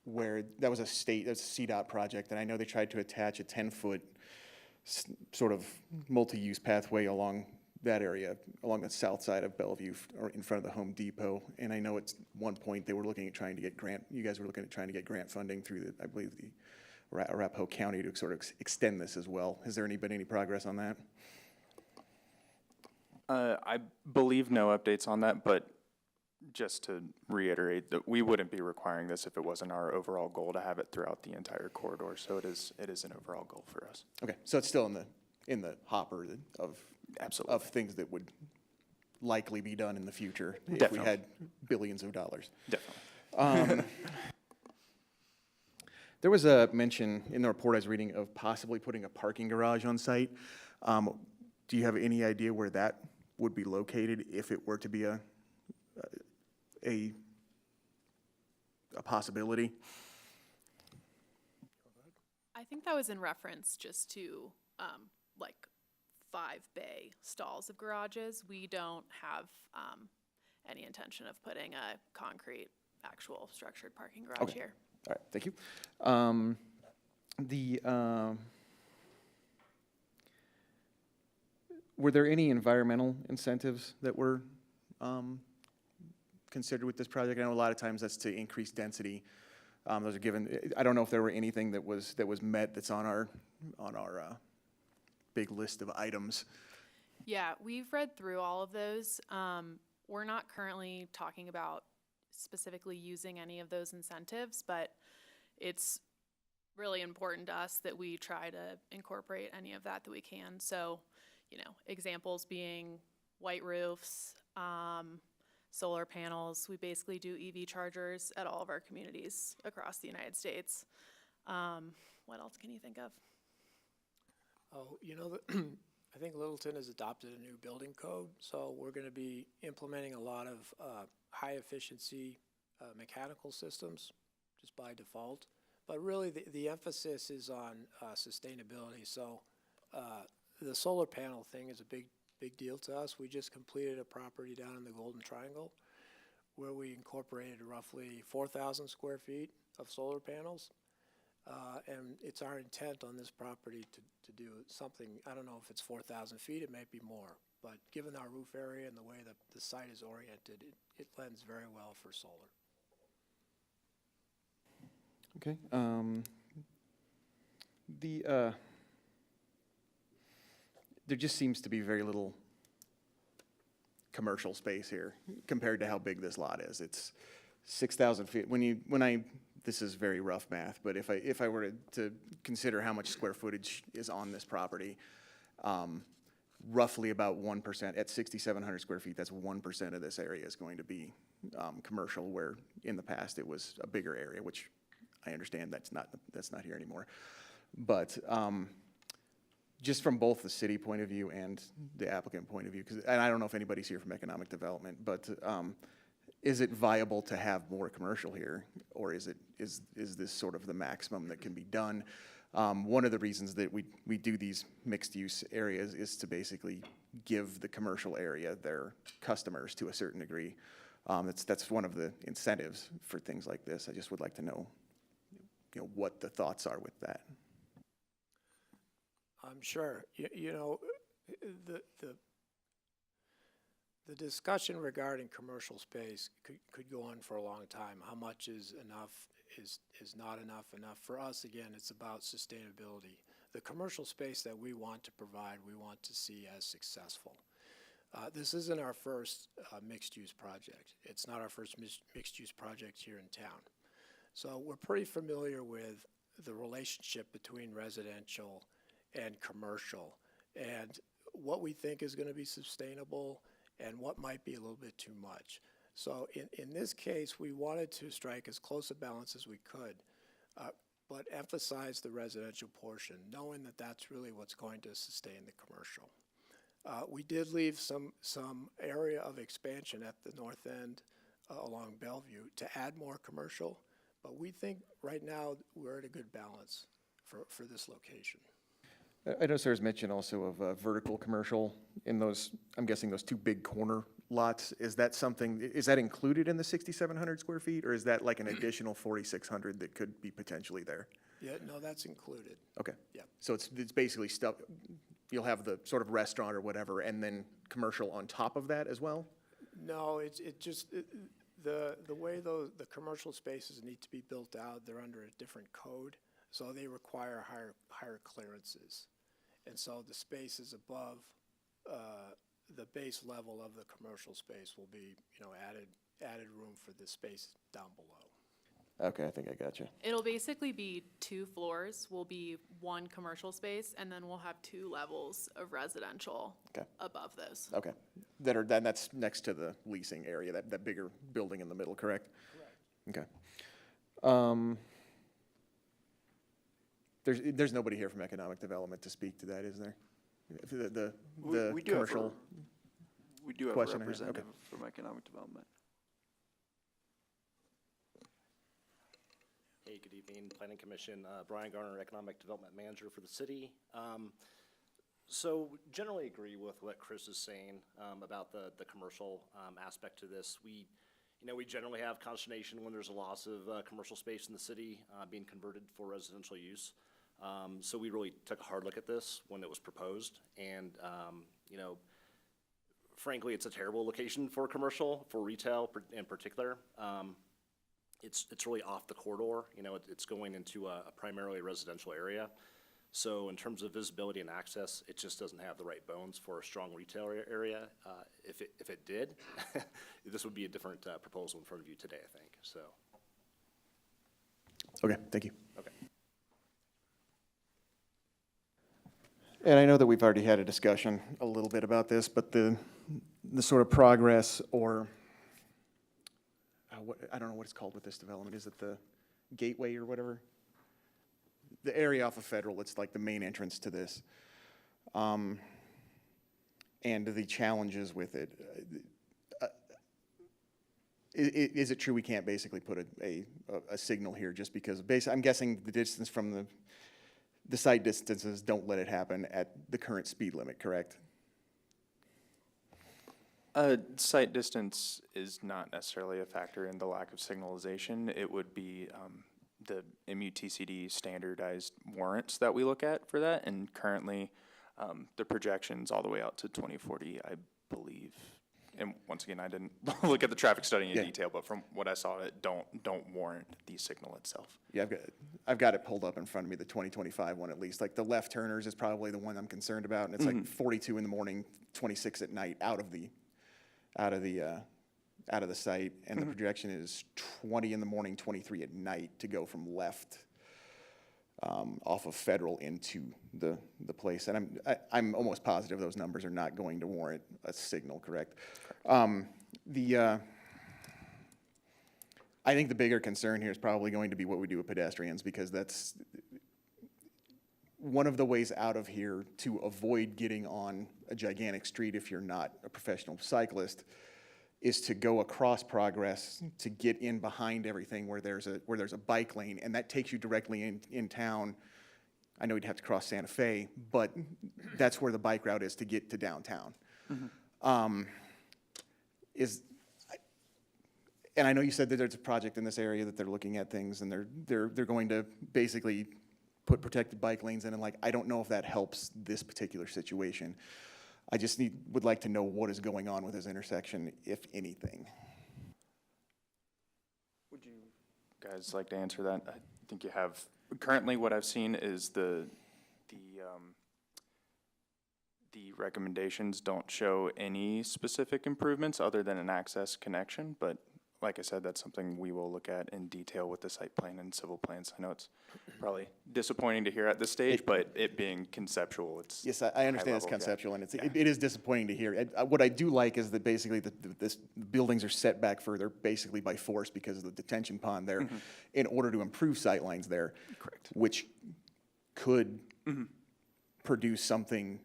where that was a CDOT project, and I know they tried to attach a 10-foot sort of multi-use pathway along that area, along the south side of Bellevue, or in front of the Home Depot. And I know at one point they were looking at trying to get you guys were looking at trying to get grant funding through I believe the Arapahoe County to sort of extend this as well. Has there been any progress on that? I believe no updates on that, but just to reiterate that we wouldn't be requiring this if it wasn't our overall goal to have it throughout the entire corridor. So it is an overall goal for us. Okay, so it's still in the hopper of Absolutely. of things that would likely be done in the future if we Definitely. had billions of dollars. Definitely. There was a mention in the report I was reading of possibly putting a parking garage on site. Do you have any idea where that would be located if it were to be a possibility? I think that was in reference just to like 5 bay stalls of garages. We don't have any intention of putting a concrete, actual structured parking garage Okay. here. All right, thank you. Were there any environmental incentives that were considered with this project? I know a lot of times that's to increase density. Those are given. I don't know if there were anything that was met that's on our big list of items. Yeah, we've read through all of those. We're not currently talking about specifically using any of those incentives, but it's really important to us that we try to incorporate any of that we can. So, you know, examples being white roofs, solar panels. We basically do EV chargers at all of our communities across the United States. What else can you think of? Oh, you know, I think Littleton has adopted a new building code, so we're going to be implementing a lot of high-efficiency mechanical systems just by default. But really, the emphasis is on sustainability. So the solar panel thing is a big deal to us. We just completed a property down in the Golden Triangle where we incorporated roughly 4,000 square feet of solar panels. And it's our intent on this property to do something, I don't know if it's 4,000 feet, it may be more. But given our roof area and the way that the site is oriented, it lends very well for solar. Okay. There just seems to be very little commercial space here compared to how big this lot is. It's 6,000 feet. This is very rough math, but if I were to consider how much square footage is on this property, roughly about 1%, at 6,700 square feet, that's 1% of this area is going to be commercial, where in the past it was a bigger area, which I understand that's not here anymore. But just from both the city point of view and the applicant point of view, and I don't know if anybody's here from economic development, but is it viable to have more commercial here, or is this sort of the maximum that can be done? One of the reasons that we do these mixed-use areas is to basically give the commercial area their customers to a certain degree. That's one of the incentives for things like this. I just would like to know, what the thoughts are with that. I'm sure. You know, the discussion regarding commercial space could go on for a long time. How much is enough, is not enough. For us, again, it's about sustainability. The commercial space that we want to provide, we want to see as successful. This isn't our first mixed-use project. It's not our first mixed-use project here in town. So we're pretty familiar with the relationship between residential and commercial, and what we think is going to be sustainable and what might be a little bit too much. So in this case, we wanted to strike as close a balance as we could, but emphasize the residential portion, knowing that that's really what's going to sustain the commercial. We did leave some area of expansion at the north end along Bellevue to add more commercial, but we think right now we're at a good balance for this location. I know there's mention also of vertical commercial in those, I'm guessing those two big corner lots. Is that included in the 6,700 square feet, or is that like an additional 4,600 that could be potentially there? Yeah, no, that's included. Okay. Yeah. So it's basically stuff, you'll have the sort of restaurant or whatever, and then commercial on top of that as well? No, the way the commercial spaces need to be built out, they're under a different code, so they require higher clearances. And so the spaces above the base level of the commercial space will be, added room for the space down below. Okay, I think I got you. It'll basically be 2 floors, will be 1 commercial space, and then we'll have 2 levels of residential above those. Okay. That's next to the leasing area, that bigger building in the middle, correct? Correct. Okay. There's nobody here from economic development to speak to that, is there? We do commercial have a question I had. representative Okay. from economic development. Hey, good evening, Planning Commission. Brian Garner, Economic Development Manager for the city. So generally agree with what Chris is saying about the commercial aspect to this. We generally have consternation when there's a loss of commercial space in the city being converted for residential use. So we really took a hard look at this when it was proposed, and frankly, it's a terrible location for commercial, for retail in particular. It's really off the corridor. It's going into a primarily residential area. So in terms of visibility and access, it just doesn't have the right bones for a strong retail area. If it did, this would be a different proposal in front of you today, I think, so. Okay, thank you. Okay. And I know that we've already had a discussion a little bit about this, but the sort of progress or, I don't know what it's called with this development. Is it the gateway or whatever? The area off of Federal, it's like the main entrance to this. And the challenges with it. Is it true we can't basically put a signal here just because I'm guessing the distance from the site distances don't let it happen at the current speed limit, correct? Site distance is not necessarily a factor in the lack of signalization. It would be the MUTCD standardized warrants that we look at for that, and currently the projections all the way out to 2040, I believe. And once again, I didn't look at the traffic study in detail, but from what I saw, it don't warrant the signal itself. Yeah, I've got it pulled up in front of me, the 2025 one at least. Like the left turners is probably the one I'm concerned about, and it's like 42 in the morning, 26 at night out of the site, and the projection is 20 in the morning, 23 at night to go from left off of Federal into the place. And I'm almost positive those numbers are not going to warrant a signal, correct? I think the bigger concern here is probably going to be what we do with pedestrians, because that's one of the ways out of here to avoid getting on a gigantic street if you're not a professional cyclist is to go across Progress to get in behind everything where there's a bike lane, and that takes you directly in town. I know you'd have to cross Santa Fe, but that's where the bike route is to get to downtown. And I know you said that there's a project in this area that they're looking at things, and they're going to basically put protected bike lanes in, and like I don't know if that helps this particular situation. I just would like to know what is going on with this intersection, if anything. Would you guys like to answer that? I think you have. Currently, what I've seen is the recommendations don't show any specific improvements other than an access connection, but like I said, that's something we will look at in detail with the site plan and civil plans. I know it's probably disappointing to hear at this stage, but it being conceptual, it's yes, I understand it's conceptual, and it is disappointing to hear. What I do like is that basically the buildings are set back further, basically by force because of the detention pond there, in order to improve sight lines there. Correct. Which could produce something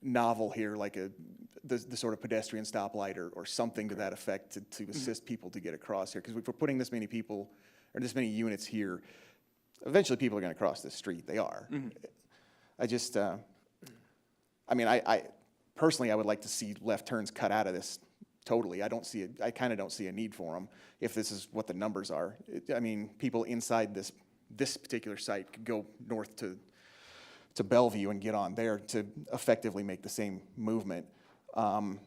novel here, like the sort of pedestrian stoplight or something to that effect to assist people to get across here. Because if we're putting this many people or this many units here, eventually people are going to cross this street. They are. I just, I mean, I personally, I would like to see left turns cut out of this totally. I kind of don't see a need for them if this is what the numbers are. I mean, people inside this particular site could go north to Bellevue and get on there to effectively make the same movement. And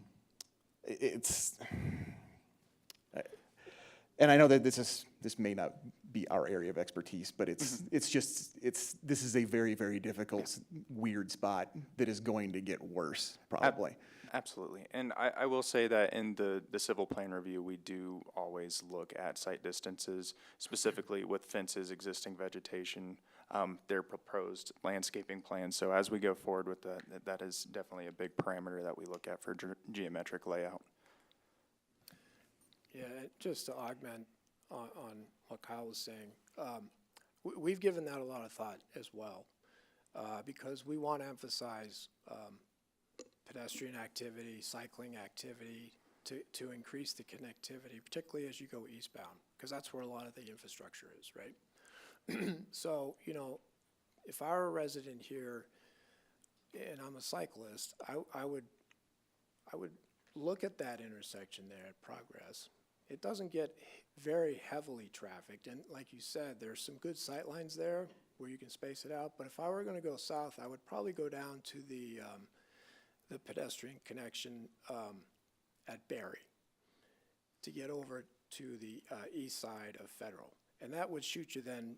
I know that this may not be our area of expertise, but this is a very, very difficult, weird spot that is going to get worse, probably. Absolutely. And I will say that in the civil plan review, we do always look at site distances, specifically with fences, existing vegetation, their proposed landscaping plans. So as we go forward with that is definitely a big parameter that we look at for geometric layout. Yeah, just to augment on what Kyle was saying, we've given that a lot of thought as well, because we want to emphasize pedestrian activity, cycling activity, to increase the connectivity, particularly as you go eastbound, because that's where a lot of the infrastructure is, right? So, you know, if I were a resident here and I'm a cyclist, I would look at that intersection there at Progress. It doesn't get very heavily trafficked, and like you said, there's some good sight lines there where you can space it out, but if I were going to go south, I would probably go down to the pedestrian connection at Berry to get over to the east side of Federal. And that would shoot you then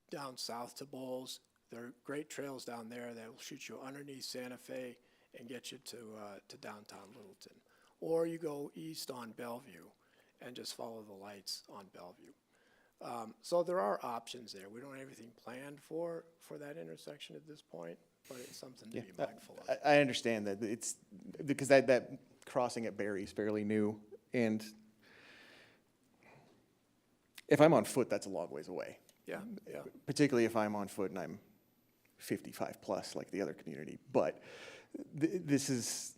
down south to Bowles, There are great trails down there that will shoot you underneath Santa Fe and get you to downtown Littleton. Or you go east on Bellevue and just follow the lights on Bellevue. So there are options there. We don't have everything planned for that intersection at this point, but it's something to be mindful of. I understand that it's, because that crossing at Berry is fairly new, and if I'm on foot, that's a long ways away. Yeah, yeah. Particularly if I'm on foot and I'm 55 plus like the other community. But this is,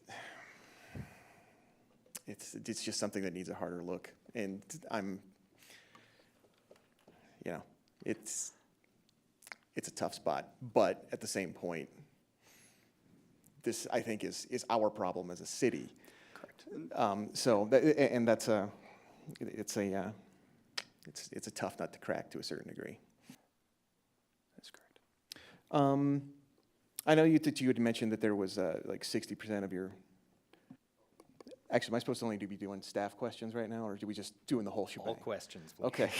it's just something that needs a harder look. And it's a tough spot. But at the same point, this, I think, is our problem as a city. Correct. It's a tough nut to crack to a certain degree. That's correct. I know you had mentioned that there was like 60% of your. Actually, am I supposed to only be doing staff questions right now, or do we just doing the whole shebang? All questions, please. Okay.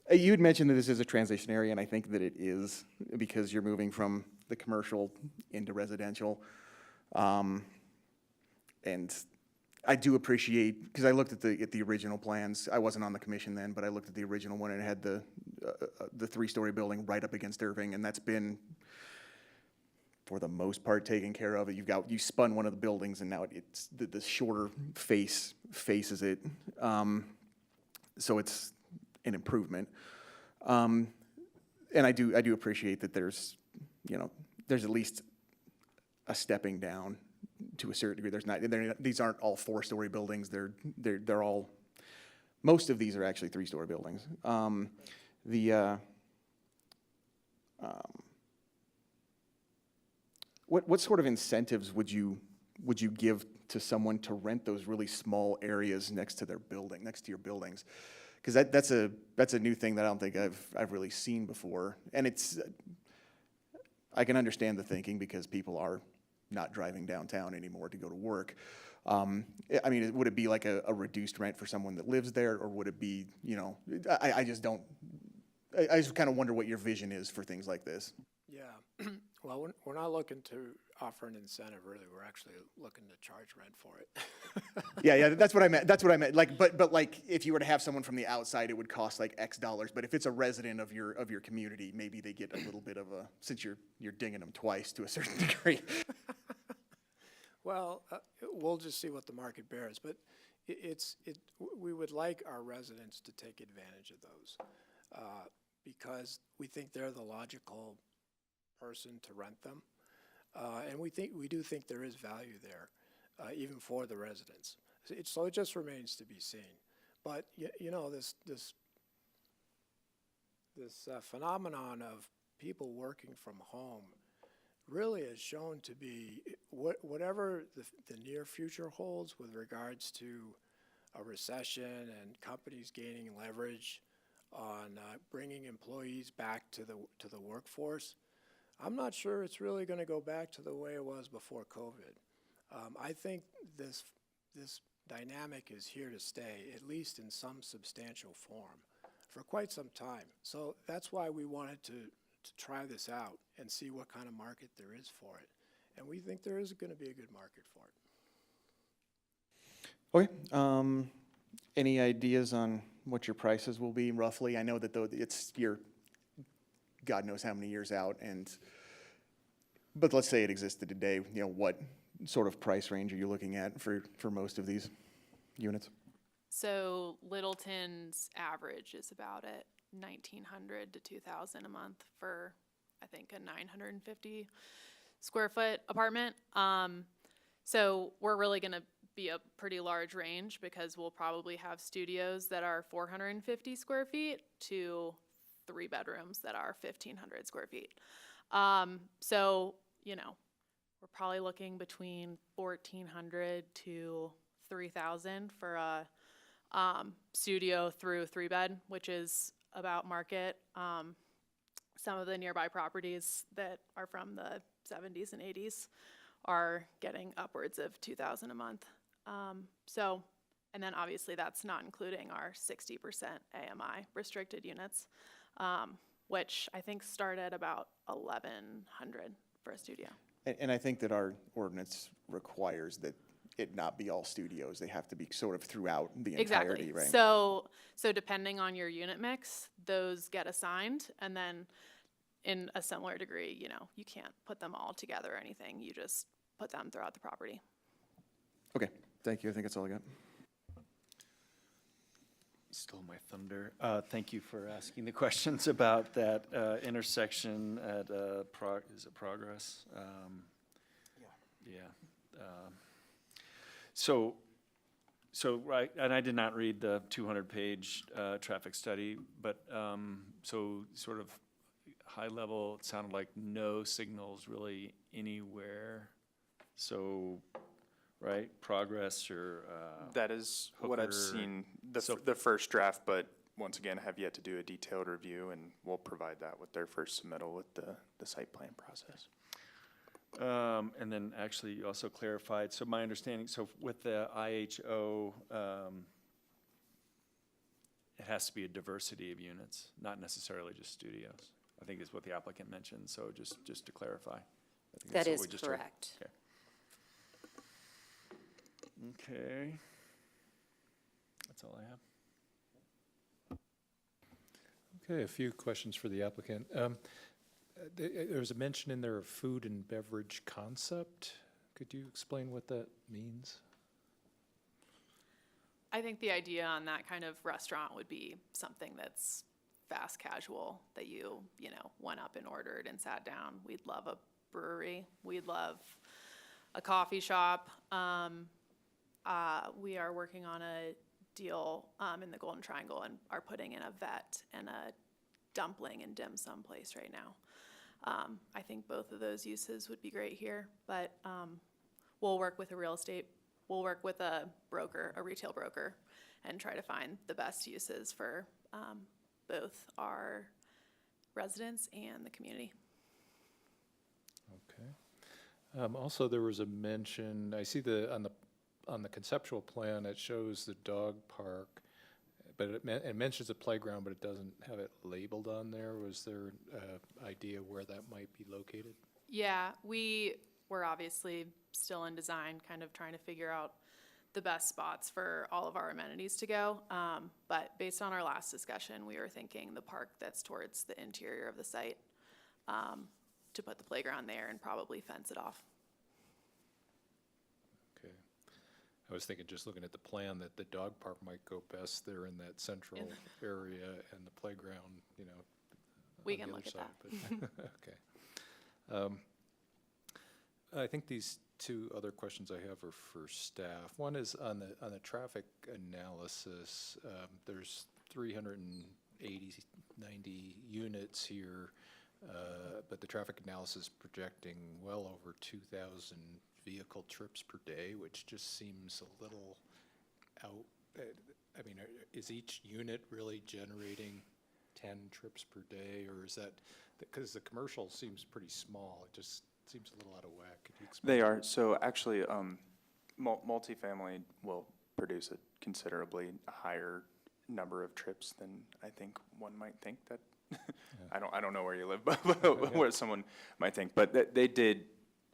You had mentioned that this is a transition area, and I think that it is, because you're moving from the commercial into residential. And I do appreciate, because I looked at the original plans. I wasn't on the commission then, but I looked at the original one, and it had the 3-story building right up against Irving, and that's been, for the most part, taken care of. You spun one of the buildings, and now it's the shorter faces it. So it's an improvement. And I do appreciate that there's at least a stepping down to a certain degree. These aren't all 4-story buildings. They're all, most of these are actually 3-story buildings. What sort of incentives would you give to someone to rent those really small areas next to their building, next to your buildings? Because that's a new thing that I don't think I've really seen before. And I can understand the thinking, because people are not driving downtown anymore to go to work. I mean, would it be like a reduced rent for someone that lives there, or would it be, I just kind of wonder what your vision is for things like this. Yeah, well, we're not looking to offer an incentive, really. We're actually looking to charge rent for it. Yeah, that's what I meant. Like, but like, if you were to have someone from the outside, it would cost like X dollars. But if it's a resident of your community, maybe they get a little bit of a, since you're dinging them twice to a certain degree. Well, we'll just see what the market bears, but we would like our residents to take advantage of those, because we think they're the logical person to rent them. And we do think there is value there, even for the residents. So it just remains to be seen. But this phenomenon of people working from home really is shown to be, whatever the near future holds with regards to a recession and companies gaining leverage on bringing employees back to the workforce. I'm not sure it's really going to go back to the way it was before COVID. I think this dynamic is here to stay, at least in some substantial form, for quite some time. So that's why we wanted to try this out and see what kind of market there is for it. And we think there is going to be a good market for it. Okay. Any ideas on what your prices will be roughly? I know that though it's God knows how many years out, but let's say it existed today, what sort of price range are you looking at for most of these units? So Littleton's average is about at $1,900 to $2,000 a month for, I think, a 950 square foot apartment. So we're really going to be a pretty large range, because we'll probably have studios that are 450 square feet to 3 bedrooms that are 1,500 square feet. So, we're probably looking between 1,400 to 3,000 for a studio through 3-bed, which is about market. Some of the nearby properties that are from the 70s and 80s are getting upwards of 2,000 a month. And then obviously that's not including our 60% AMI restricted units. which I think start at about 1,100 for a studio. And I think that our ordinance requires that it not be all studios. They have to be sort of throughout the entirety, right? So depending on your unit mix, those get assigned, and then in a similar degree, you know, you can't put them all together or anything. You just put them throughout the property. Okay, thank you. I think that's all I got. Stole my thunder. Thank you for asking the questions about that intersection at is it Progress? Yeah. So right, and I did not read the 200-page traffic study, but so sort of high level, it sounded like no signals really anywhere. So, right, Progress or That is what I've Hooker. seen, So- the first draft, but once again, have yet to do a detailed review, and we'll provide that with their first submittal with the site plan process. and then actually you also clarified, so my understanding, so with the IHO, it has to be a diversity of units, not necessarily just studios, I think is what the applicant mentioned, so just to clarify. I think That that's what is we just heard. correct. Okay. That's all I have. Okay, a few questions for the applicant. There was a mention in there of food and beverage concept. Could you explain what that means? I think the idea on that kind of restaurant would be something that's fast casual, that you know, went up and ordered and sat down. We'd love a brewery. We'd love a coffee shop. We are working on a deal in the Golden Triangle and are putting in a vet and a dumpling and dim sum place right now. I think both of those uses would be great here, but we'll work with we'll work with a broker, a retail broker, and try to find the best uses for both our residents and the community. Okay. Also, there was a mention, I see on the conceptual plan, it shows the dog park, but it mentions a playground, but it doesn't have it labeled on there. Was there an idea where that might be located? Yeah, we were obviously still in design, kind of trying to figure out the best spots for all of our amenities to go. But based on our last discussion, we were thinking the park that's towards the interior of the site, to put the playground there and probably fence it off. Okay. I was thinking, just looking at the plan, that the dog park might go best there in that central area, and the playground, you know. We on can the look other at side, but okay. I think these two other questions I have are for staff. One is on the traffic analysis. There's 90 units here, but the traffic analysis projecting well over 2,000 vehicle trips per day, which just seems a little out. I mean, is each unit really generating 10 trips per day, or is that, because the commercial seems pretty small, it just seems a little out of whack. Could you explain? They are, so actually, multifamily will produce a considerably higher number of trips than I think one might think that, I don't know where you live, but where someone might think, but they did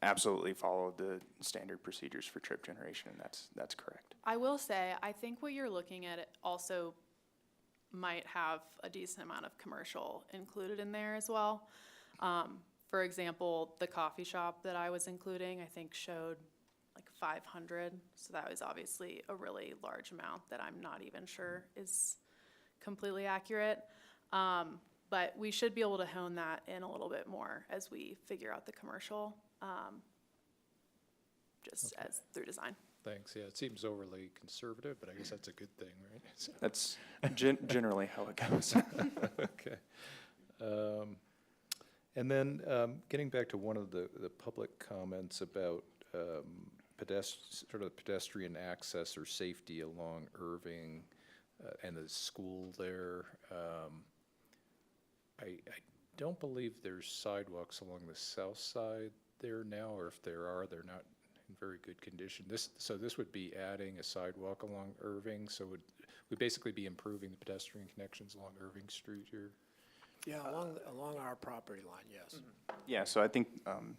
absolutely follow the standard procedures for trip generation, and that's correct. I will say, I think what you're looking at also might have a decent amount of commercial included in there as well. For example, the coffee shop that I was including, I think showed like 500. So that was obviously a really large amount that I'm not even sure is completely accurate. But we should be able to hone that in a little bit more as we figure out the commercial, just as through design. Thanks, yeah, it seems overly conservative, but I guess that's a good thing, right? So- That's generally how it goes. Okay. And then, getting back to one of the public comments about sort of pedestrian access or safety along Irving and the school there, I don't believe there's sidewalks along the south side there now, or if there are, they're not in very good condition. So this would be adding a sidewalk along Irving, so would we basically be improving the pedestrian connections along Irving Street here? Yeah, along our property line, yes. Yeah, so I think,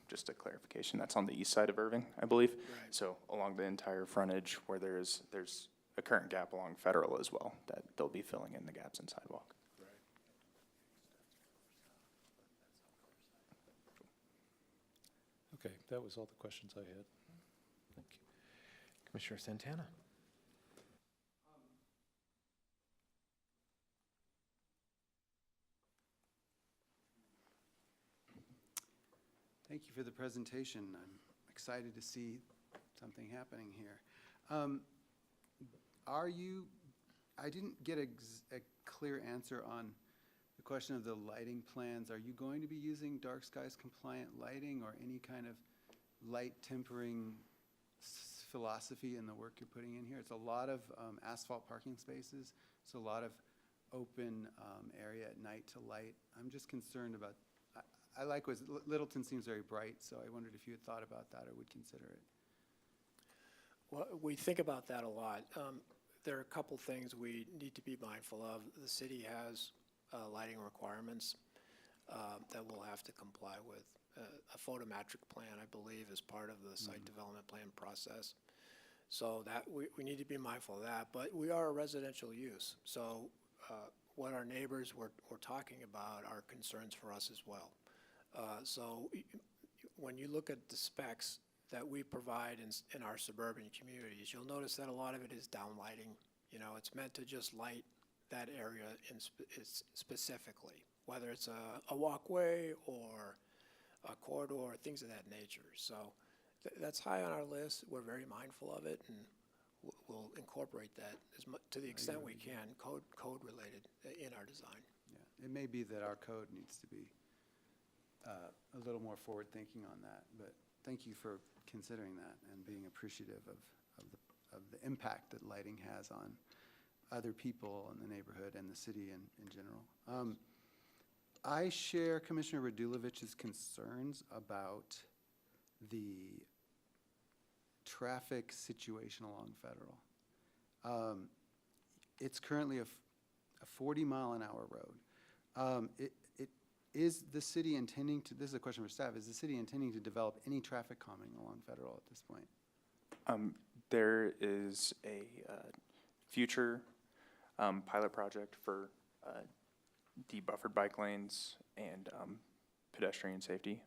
just a clarification, that's on the east side of Irving, I believe. Right. So along the entire frontage where there's a current gap along Federal as well, that they'll be filling in the gaps in sidewalk. Okay, that was all the questions I had. Thank you. Commissioner Santana? Thank you for the presentation. I'm excited to see something happening here. I didn't get a clear answer on the question of the lighting plans. Are you going to be using dark skies compliant lighting or any kind of light tempering philosophy in the work you're putting in here? It's a lot of asphalt parking spaces. It's a lot of open area at night to light. I'm just concerned about, I like what Littleton seems very bright, so I wondered if you had thought about that or would consider it. Well, we think about that a lot. There are a couple things we need to be mindful of. The city has lighting requirements that we'll have to comply with. A photometric plan, I believe, is part of the site development plan process. So that we need to be mindful of that. But we are a residential use. So what our neighbors were talking about are concerns for us as well. So when you look at the specs that we provide in our suburban communities, you'll notice that a lot of it is downlighting. You know, it's meant to just light that area specifically, whether it's a walkway or a corridor, things of that nature. So that's high on our list. We're very mindful of it, and we'll incorporate that to the extent we can, code related in our design. Yeah, it may be that our code needs to be a little more forward thinking on that, but thank you for considering that and being appreciative of the impact that lighting has on other people in the neighborhood and the city in general. I share Commissioner Radulovich's concerns about the traffic situation along Federal. It's currently a 40-mile-an-hour road. Is the city intending to, this is a question for staff, is the city intending to develop any traffic calming along Federal at this point? There is a future pilot project for de-buffered bike lanes and pedestrian safety,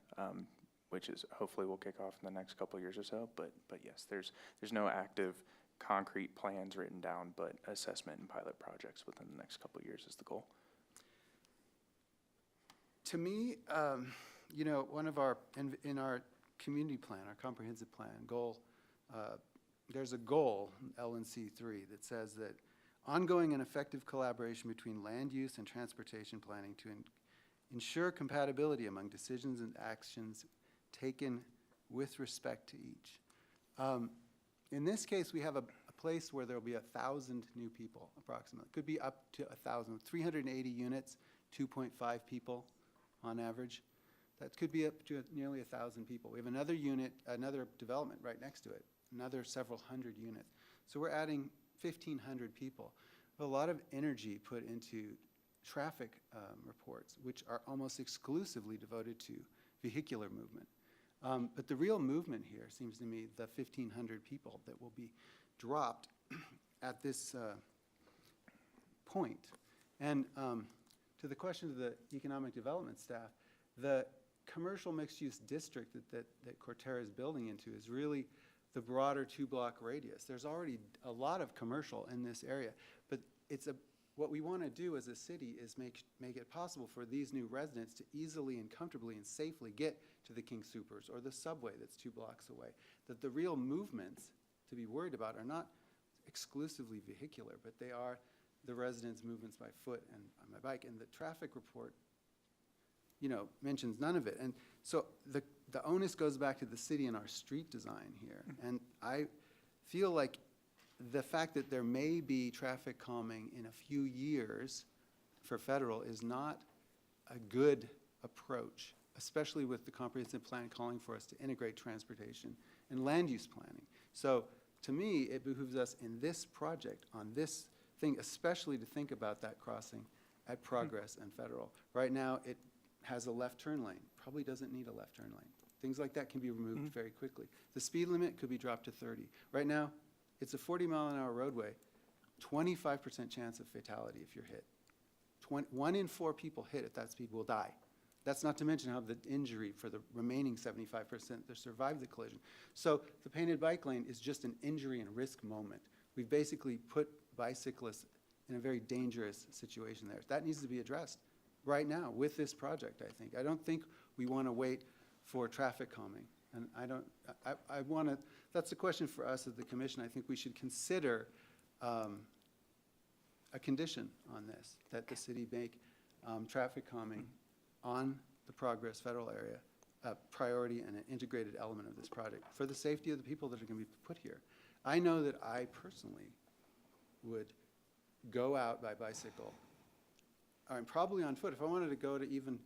which is hopefully will kick off in the next couple of years or so. But yes, there's no active concrete plans written down, but assessment and pilot projects within the next couple of years is the goal. To me, you know, one of our, in our community plan, our comprehensive plan goal, there's a goal, LNC3, that says that ongoing and effective collaboration between land use and transportation planning to ensure compatibility among decisions and actions taken with respect to each. In this case, we have a place where there will be 1,000 new people, approximately. Could be up to 1,000, 380 units, 2.5 people on average. That could be up to nearly 1,000 people. We have another unit, another development right next to it, another several hundred units. So we're adding 1,500 people. A lot of energy put into traffic reports, which are almost exclusively devoted to vehicular movement. But the real movement here seems to me the 1,500 people that will be dropped at this point. And to the question of the economic development staff, the commercial mixed-use district that Cortera is building into is really the broader 2-block radius. There's already a lot of commercial in this area, but what we want to do as a city is make it possible for these new residents to easily and comfortably and safely get to the King Soopers or the subway that's 2 blocks away. That the real movements to be worried about are not exclusively vehicular, but they are the residents' movements by foot and on my bike. And the traffic report, you know, mentions none of it. And so the onus goes back to the city and our street design here. And I feel like the fact that there may be traffic calming in a few years for Federal is not a good approach, especially with the comprehensive plan calling for us to integrate transportation and land use planning. So to me, it behooves us in this project, on this thing, especially to think about that crossing at Progress and Federal. Right now, it has a left turn lane, probably doesn't need a left turn lane. Things like that can be removed very quickly. The speed limit could be dropped to 30. Right now, it's a 40-mile-an-hour roadway, 25% chance of fatality if you're hit. 1 in 4 people hit at that speed will die. That's not to mention how the injury for the remaining 75% that survived the collision. So the painted bike lane is just an injury and risk moment. We've basically put bicyclists in a very dangerous situation there. That needs to be addressed right now with this project, I think. I don't think we want to wait for traffic calming. And I want to, that's the question for us as the commission. I think we should consider a condition on this, that the city make traffic calming on the Progress Federal area a priority and an integrated element of this project for the safety of the people that are going to be put here. I know that I personally would go out by bicycle, or probably on foot. If I wanted to go to even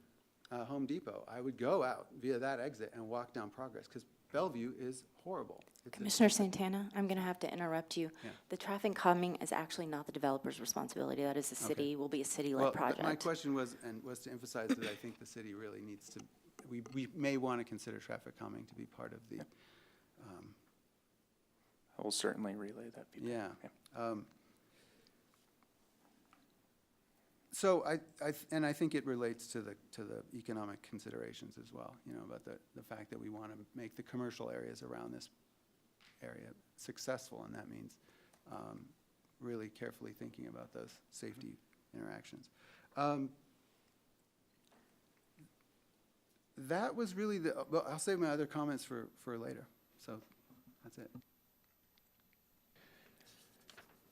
Home Depot, I would go out via that exit and walk down Progress, because Bellevue is horrible. Commissioner Santana, I'm going to have to interrupt you. Yeah. The traffic calming is actually not the developer's responsibility. That is the city, will be a city-led Well, project. my question was to emphasize that I think the city really needs to, we may want to consider traffic calming to be part of the, I will certainly relay that feedback. yeah. So I think it relates to the economic considerations as well, you know, about the fact that we want to make the commercial areas around this area successful, and that means really carefully thinking about those safety interactions. That was really well, I'll save my other comments for later, so that's it.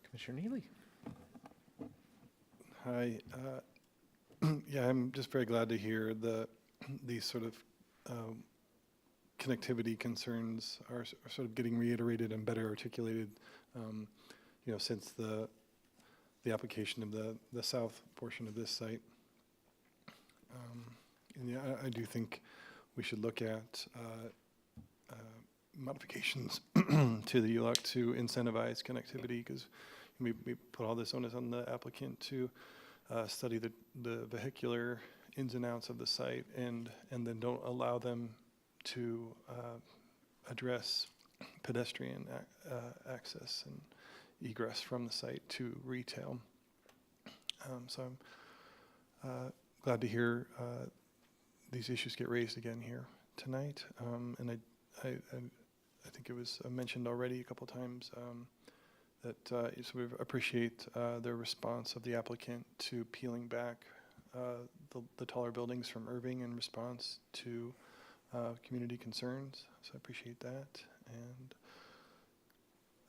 Commissioner Neely. Hi. Yeah, I'm just very glad to hear these sort of connectivity concerns are sort of getting reiterated and better articulated, you know, since the application of the south portion of this site. And yeah, I do think we should look at modifications to the ULUC to incentivize connectivity, because we put all this onus on the applicant to study the vehicular ins and outs of the site, and then don't allow them to address pedestrian access and egress from the site to retail. So I'm glad to hear these issues get raised again here tonight. And I think it was mentioned already a couple times that so we appreciate the response of the applicant to peeling back the taller buildings from Irving in response to community concerns. So I appreciate that, and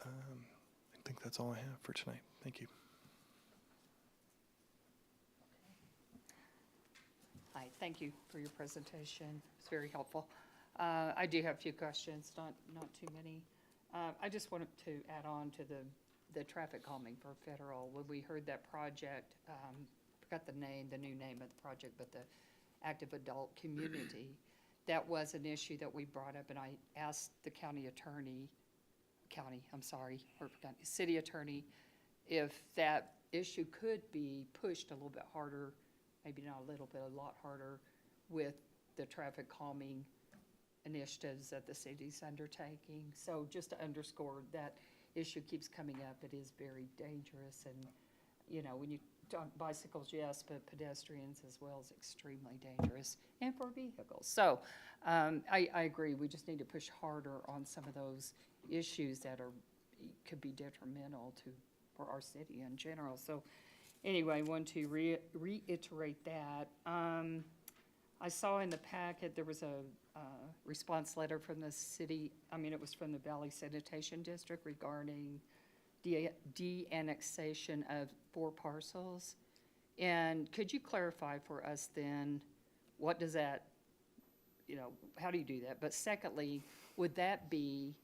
I think that's all I have for tonight. Thank you. Hi, thank you for your presentation. It's very helpful. I do have a few questions, not too many. I just wanted to add on to the traffic calming for Federal. When we heard that project, forgot the new name of the project, but the active adult community, that was an issue that we brought up, and I asked the city attorney, if that issue could be pushed a little bit harder, maybe not a little bit, a lot harder, with the traffic calming initiatives that the city's undertaking. So just to underscore, that issue keeps coming up. It is very dangerous, and, you know, when you talk bicycles, yes, but pedestrians as well is extremely dangerous, and for vehicles. So I agree, we just need to push harder on some of those issues that could be detrimental for our city in general. So anyway, I want to reiterate that. I saw in the packet there was a response letter from the city, it was from the Valley Sanitation District regarding de-annexation of 4 parcels. And could you clarify for us then, what does that, how do you do that? But secondly, would that be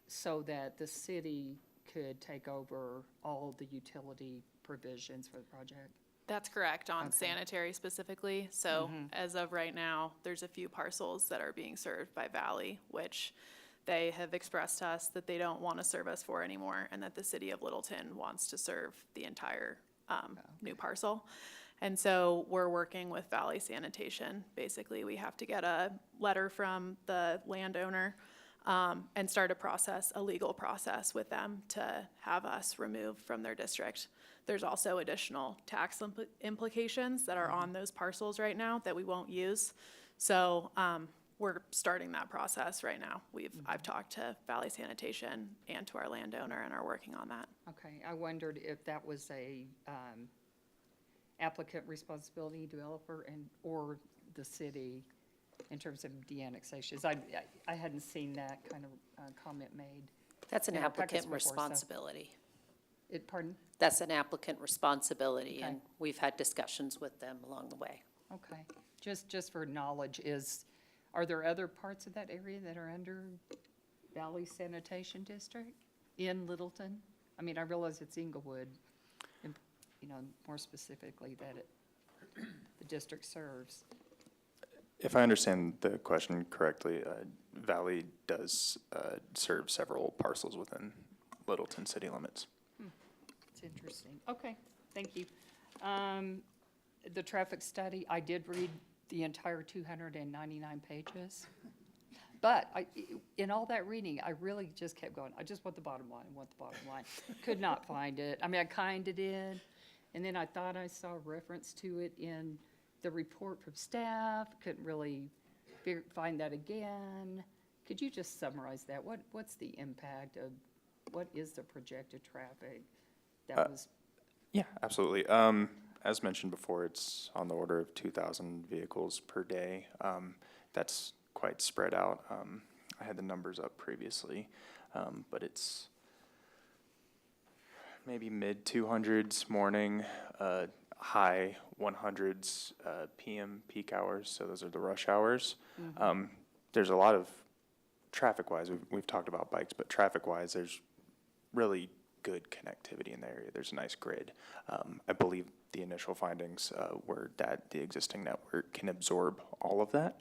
so that the city could take over all the utility provisions for the project? That's correct, on Okay. sanitary specifically. So as of right now, there's a few parcels that are being served by Valley, which they have expressed to us that they don't want to serve us for anymore, and that the city of Littleton wants to serve the entire new parcel. And so we're working with Valley Sanitation. Basically, we have to get a letter from the landowner and start a legal process with them to have us removed from their district. There's also additional tax implications that are on those parcels right now that we won't use. So we're starting that process right now. I've talked to Valley Sanitation and to our landowner and are working on that. Okay, I wondered if that was a applicant responsibility, developer, or the city in terms of de-annexations. I hadn't seen that kind of comment made. That's an in our packets applicant before, so- responsibility. Pardon? That's an applicant responsibility, Okay. and we've had discussions with them along the way. Okay, just for knowledge, are there other parts of that area that are under Valley Sanitation District in Littleton? I mean, I realize it's Inglewood, and, more specifically that the district serves. If I understand the question correctly, Valley does serve several parcels within Littleton city limits. It's interesting. Okay, thank you. The traffic study, I did read the entire 299 pages. But in all that reading, I really just kept going, I just want the bottom line, Could not find it. I mean, I kind of did. And then I thought I saw reference to it in the report from staff, couldn't really find that again. Could you just summarize that? What's the impact of, what is the projected traffic that was? Yeah, absolutely. As mentioned before, it's on the order of 2,000 vehicles per day. That's quite spread out. I had the numbers up previously, but it's maybe mid 200s morning, high 100s PM peak hours. So those are the rush hours. There's a lot of traffic-wise. We've talked about bikes, but traffic-wise, there's really good connectivity in the area. There's a nice grid. I believe the initial findings were that the existing network can absorb all of that,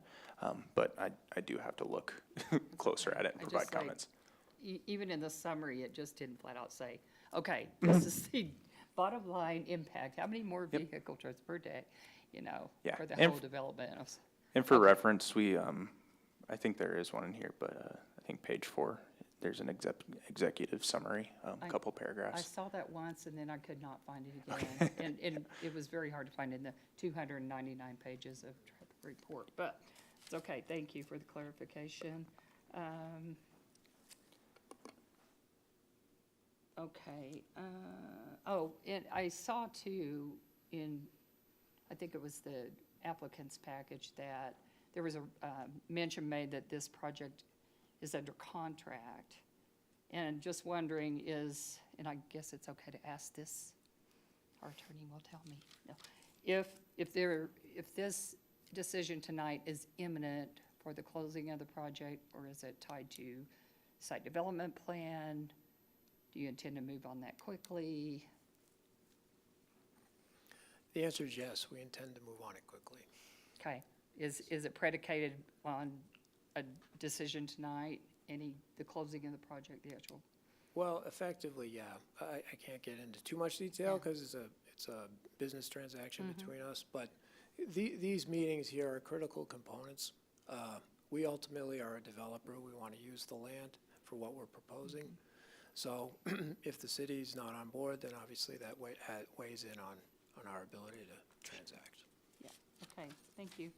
but I do have to look closer at it and provide comments. Even in the summary, it just didn't flat out say, okay, this is the bottom line impact. How many more vehicle trips per day, for the whole development? And for reference, I think there is one in here, but I think page 4, there's an executive summary, a couple I paragraphs. saw that once and then I could not find it again. And it was very hard to find in the 299 pages of traffic report, but it's okay. Thank you for the clarification. Okay, and I saw too I think it was the applicant's package, that there was a mention made that this project is under contract. And just wondering and I guess it's okay to ask this, our attorney will tell me, no. If this decision tonight is imminent for the closing of the project, or is it tied to site development plan? Do you intend to move on that quickly? The answer is yes, we intend to move on it quickly. Okay, is it predicated on a decision tonight, the closing of the project, the actual? Well, effectively, yeah. I can't get into too much detail because it's a business transaction between us, but these meetings here are critical components. We ultimately are a developer. We want to use the land for what we're proposing. So if the city's not on board, then obviously that weighs in on our ability to transact. Yeah, okay, thank you.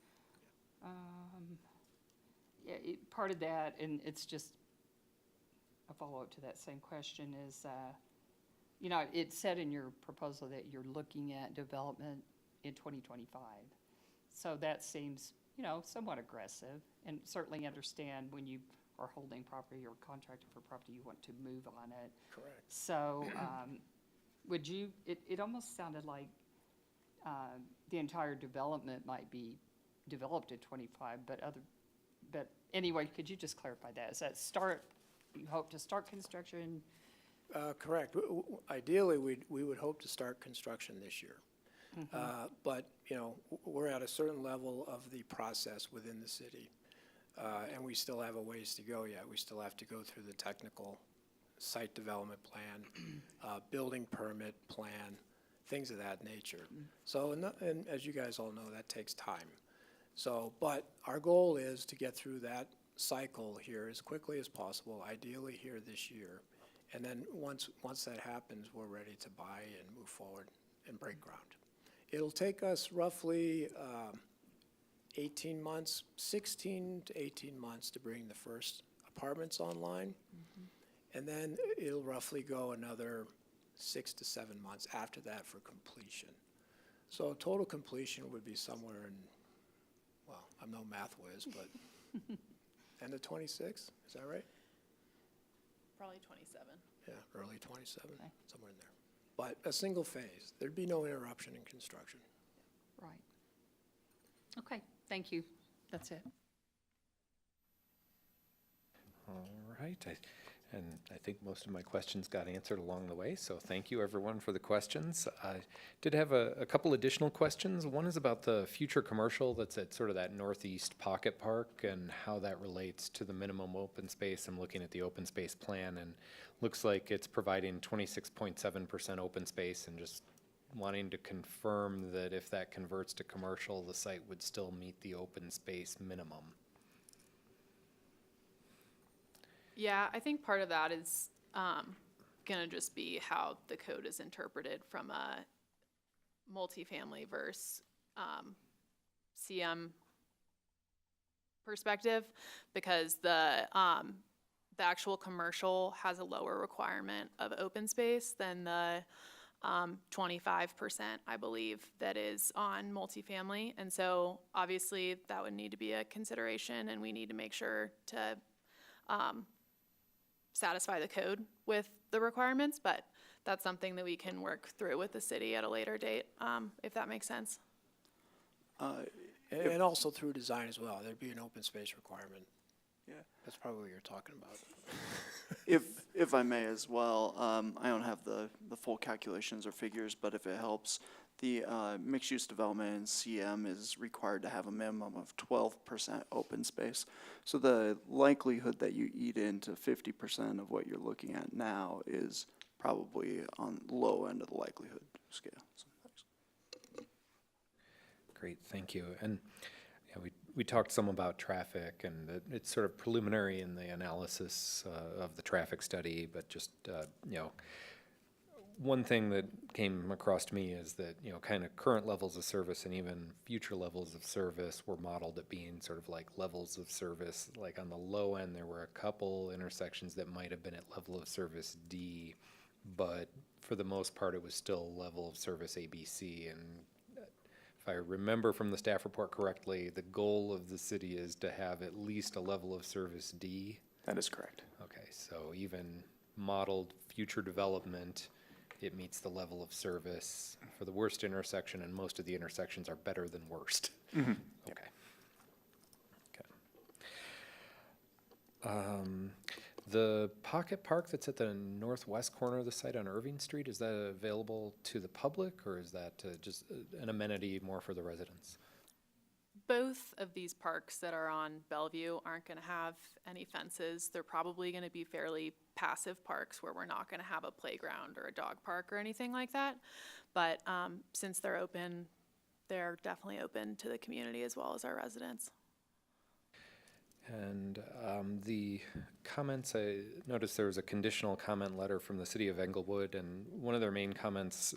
Part of that, and it's just a follow-up to that same question, is, it said in your proposal that you're looking at development in 2025. So that seems, somewhat aggressive, and certainly understand when you are holding property or contracting for property, you want to move on it. Correct. So it almost sounded like the entire development might be developed in 25, but anyway, could you just clarify that? Is that you hope to start construction? Correct. Ideally, we would hope to start construction this year. But, we're at a certain level of the process within the city, and we still have a ways to go yet. We still have to go through the technical site development plan, building permit plan, things of that nature. So, and as you guys all know, that takes time. So, but our goal is to get through that cycle here as quickly as possible, ideally here this year. And then once that happens, we're ready to buy and move forward and break ground. It'll take us roughly 18 months, 16 to 18 months to bring the first apartments online. And then it'll roughly go another 6 to 7 months after that for completion. So total completion would be somewhere in, well, I'm no math whiz, but end of 26, is that right? Probably 27. Yeah, early 27, somewhere in there. But a single phase, there'd be no interruption in construction. Right. Okay, thank you. That's it. All right, and I think most of my questions got answered along the way, so thank you everyone for the questions. I did have a couple additional questions. One is about the future commercial that's at sort of that northeast pocket park and how that relates to the minimum open space. I'm looking at the open space plan and looks like it's providing 26.7% open space, and just wanting to confirm that if that converts to commercial, the site would still meet the open space minimum. Yeah, I think part of that is gonna just be how the code is interpreted from a multifamily versus CM perspective, because the actual commercial has a lower requirement of open space than the 25%, I believe, that is on multifamily. And so obviously that would need to be a consideration, and we need to make sure to satisfy the code with the requirements, but that's something that we can work through with the city at a later date, if that makes sense. And also through design as well, there'd be an open space requirement. Yeah. That's probably what you're talking about. If I may as well, I don't have the full calculations or figures, but if it helps, the mixed-use development in CM is required to have a minimum of 12% open space. So the likelihood that you eat into 50% of what you're looking at now is probably on the low end of the likelihood scale. So, thanks. Great, thank you. And yeah, we talked some about traffic, and it's sort of preliminary in the analysis of the traffic study, but just, you know, one thing that came across to me is that, you know, kind of current levels of service and even future levels of service were modeled at being sort of like levels of service. Like on the low end, there were a couple intersections that might have been at level of service D, but for the most part, it was still level of service ABC. And if I remember from the staff report correctly, the goal of the city is to have at least a level of service D. That is correct. Okay, so even modeled future development, it meets the level of service for the worst intersection, and most of the intersections are better than worst. Mm-hmm. Okay. Okay. The pocket park that's at the northwest corner of the site on Irving Street, is that available to the public, or is that just an amenity more for the residents? Both of these parks that are on Bellevue aren't gonna have any fences. They're probably gonna be fairly passive parks where we're not gonna have a playground or a dog park or anything like that. But since they're open, they're definitely open to the community as well as our residents. And the comments, I noticed there was a conditional comment letter from the city of Englewood, and one of their main comments,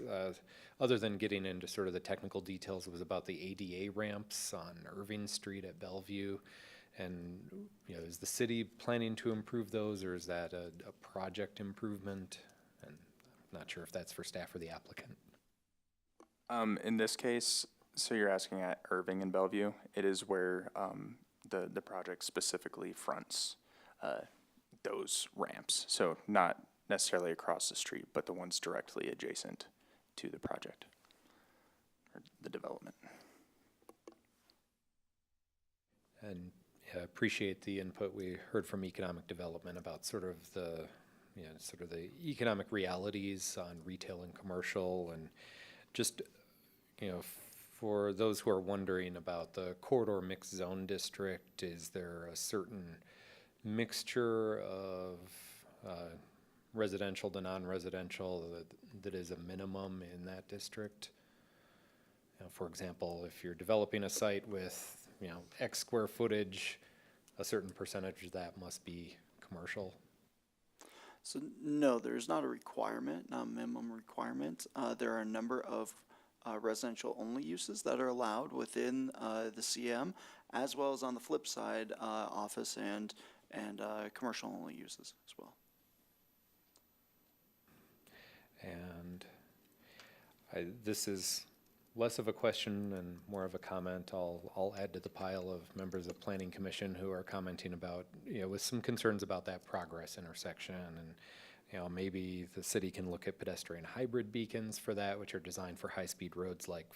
other than getting into sort of the technical details, was about the ADA ramps on Irving Street at Bellevue. And, you know, is the city planning to improve those, or is that a project improvement? And I'm not sure if that's for staff or the applicant. In this case, so you're asking at Irving and Bellevue, it is where the project specifically fronts those ramps. So not necessarily across the street, but the ones directly adjacent to the project or the development. And yeah, I appreciate the input we heard from economic development about sort of the, you know, sort of the economic realities on retail and commercial, and just, you know, for those who are wondering about the corridor mixed zone district, is there a certain mixture of residential to non-residential that is a minimum in that district? You know, for example, if you're developing a site with, you know, X square footage, a certain percentage of that must be commercial? So no, there's not a requirement, not a minimum requirement. There are a number of residential-only uses that are allowed within the CM, as well as on the flip side, office and commercial-only uses as well. And this is less of a question and more of a comment. I'll add to the pile of members of Planning Commission who are commenting about, you know, with some concerns about that progress intersection, and, you know, maybe the city can look at pedestrian hybrid beacons for that, which are designed for high-speed roads like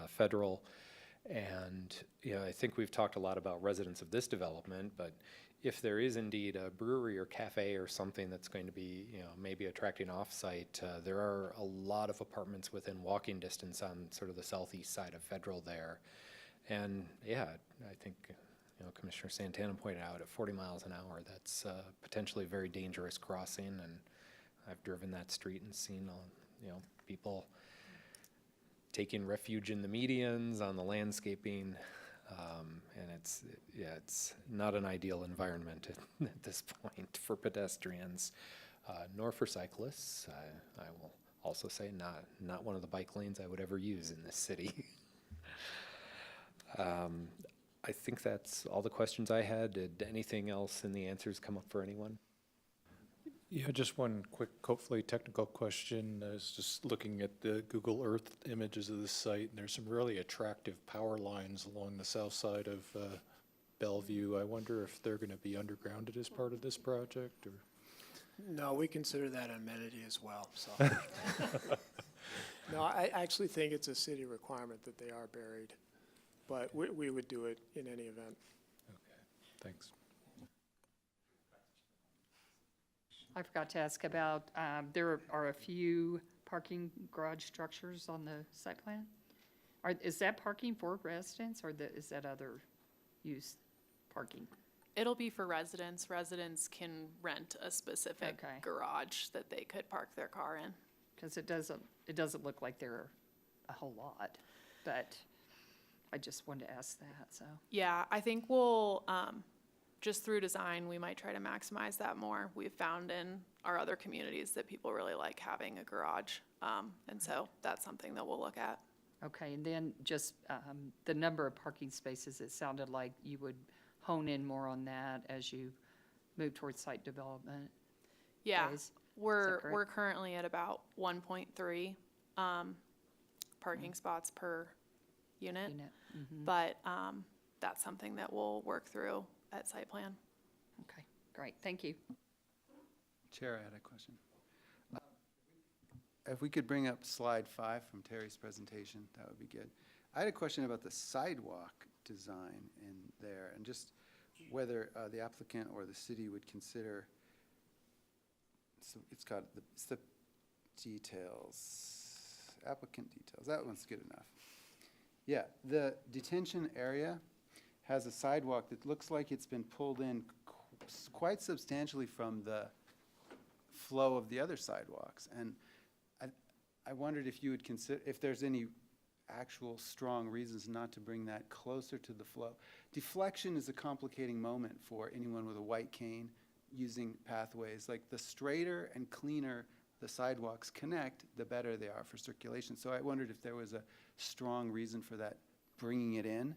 Federal. And, you know, I think we've talked a lot about residents of this development, but if there is indeed a brewery or cafe or something that's going to be, you know, maybe attracting off-site, there are a lot of apartments within walking distance on sort of the southeast side of Federal there. And yeah, I think, you know, Commissioner Santana pointed out at 40 miles an hour, that's potentially a very dangerous crossing. And I've driven that street and seen, you know, people taking refuge in the medians, on the landscaping. And it's not an ideal environment at this point for pedestrians, nor for cyclists. I will also say not one of the bike lanes I would ever use in this city. I think that's all the questions I had. Did anything else in the answers come up for anyone? Yeah, just one quick, hopefully technical question. I was just looking at the Google Earth images of the site, and there's some really attractive power lines along the south side of Bellevue. I wonder if they're going to be undergrounded as part of this project, or? No, we consider that an amenity as well, so. No, I actually think it's a city requirement that they are buried, but we would do it in any event. Okay, thanks. I forgot to ask about, there are a few parking garage structures on the site plan? Is that parking for residents, or is that other use parking? It'll be for residents. Residents can rent a specific Okay. garage that they could park their car in. Because it doesn't look like there are a whole lot, but I just wanted to ask that, so. Yeah, I think we'll, just through design, we might try to maximize that more. We've found in our other communities that people really like having a garage. And so that's something that we'll look at. Okay, and then just the number of parking spaces, it sounded like you would hone in more on that as you move towards site development. Yeah, phase. we're correct? currently at about 1.3 parking spots per unit. But that's something that we'll work through at site plan. Okay, great, thank you. Chair, I had a question. If we could bring up slide 5 from Terry's presentation, that would be good. I had a question about the sidewalk design in there, and just whether the applicant or the city would consider, so it's the details, applicant details, that one's good enough. Yeah, the detention area has a sidewalk that looks like it's been pulled in quite substantially from the flow of the other sidewalks. And I wondered if you would consider, if there's any actual strong reasons not to bring that closer to the flow. Deflection is a complicating moment for anyone with a white cane using pathways. Like, the straighter and cleaner the sidewalks connect, the better they are for circulation. So I wondered if there was a strong reason for that, bringing it in,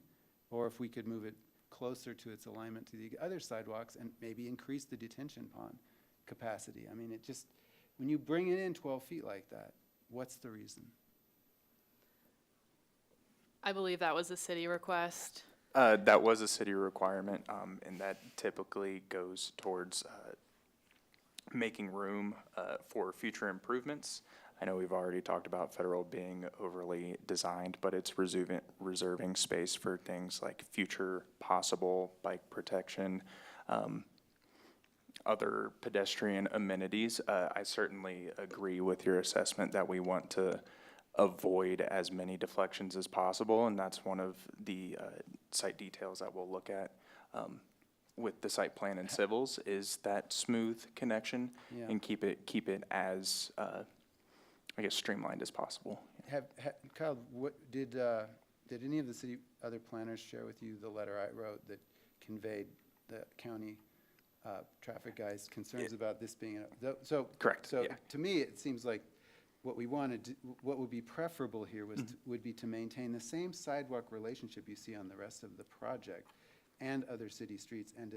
or if we could move it closer to its alignment to the other sidewalks and maybe increase the detention pond capacity. I mean, it just, when you bring it in 12 feet like that, what's the reason? I believe that was a city request. That was a city requirement, and that typically goes towards making room for future improvements. I know we've already talked about Federal being overly designed, but it's reserving space for things like future possible bike protection, other pedestrian amenities. I certainly agree with your assessment that we want to avoid as many deflections as possible, and that's one of the site details that we'll look at. with the site plan and civils is that smooth connection Yeah. and keep it as, I guess, streamlined as possible. Kyle, did any of the city other planners share with you the letter I wrote that conveyed the county traffic guys' concerns about this being, so. Correct, So yeah. to me, it seems like what we wanted, what would be preferable here was, would be to maintain the same sidewalk relationship you see on the rest of the project and other city streets, and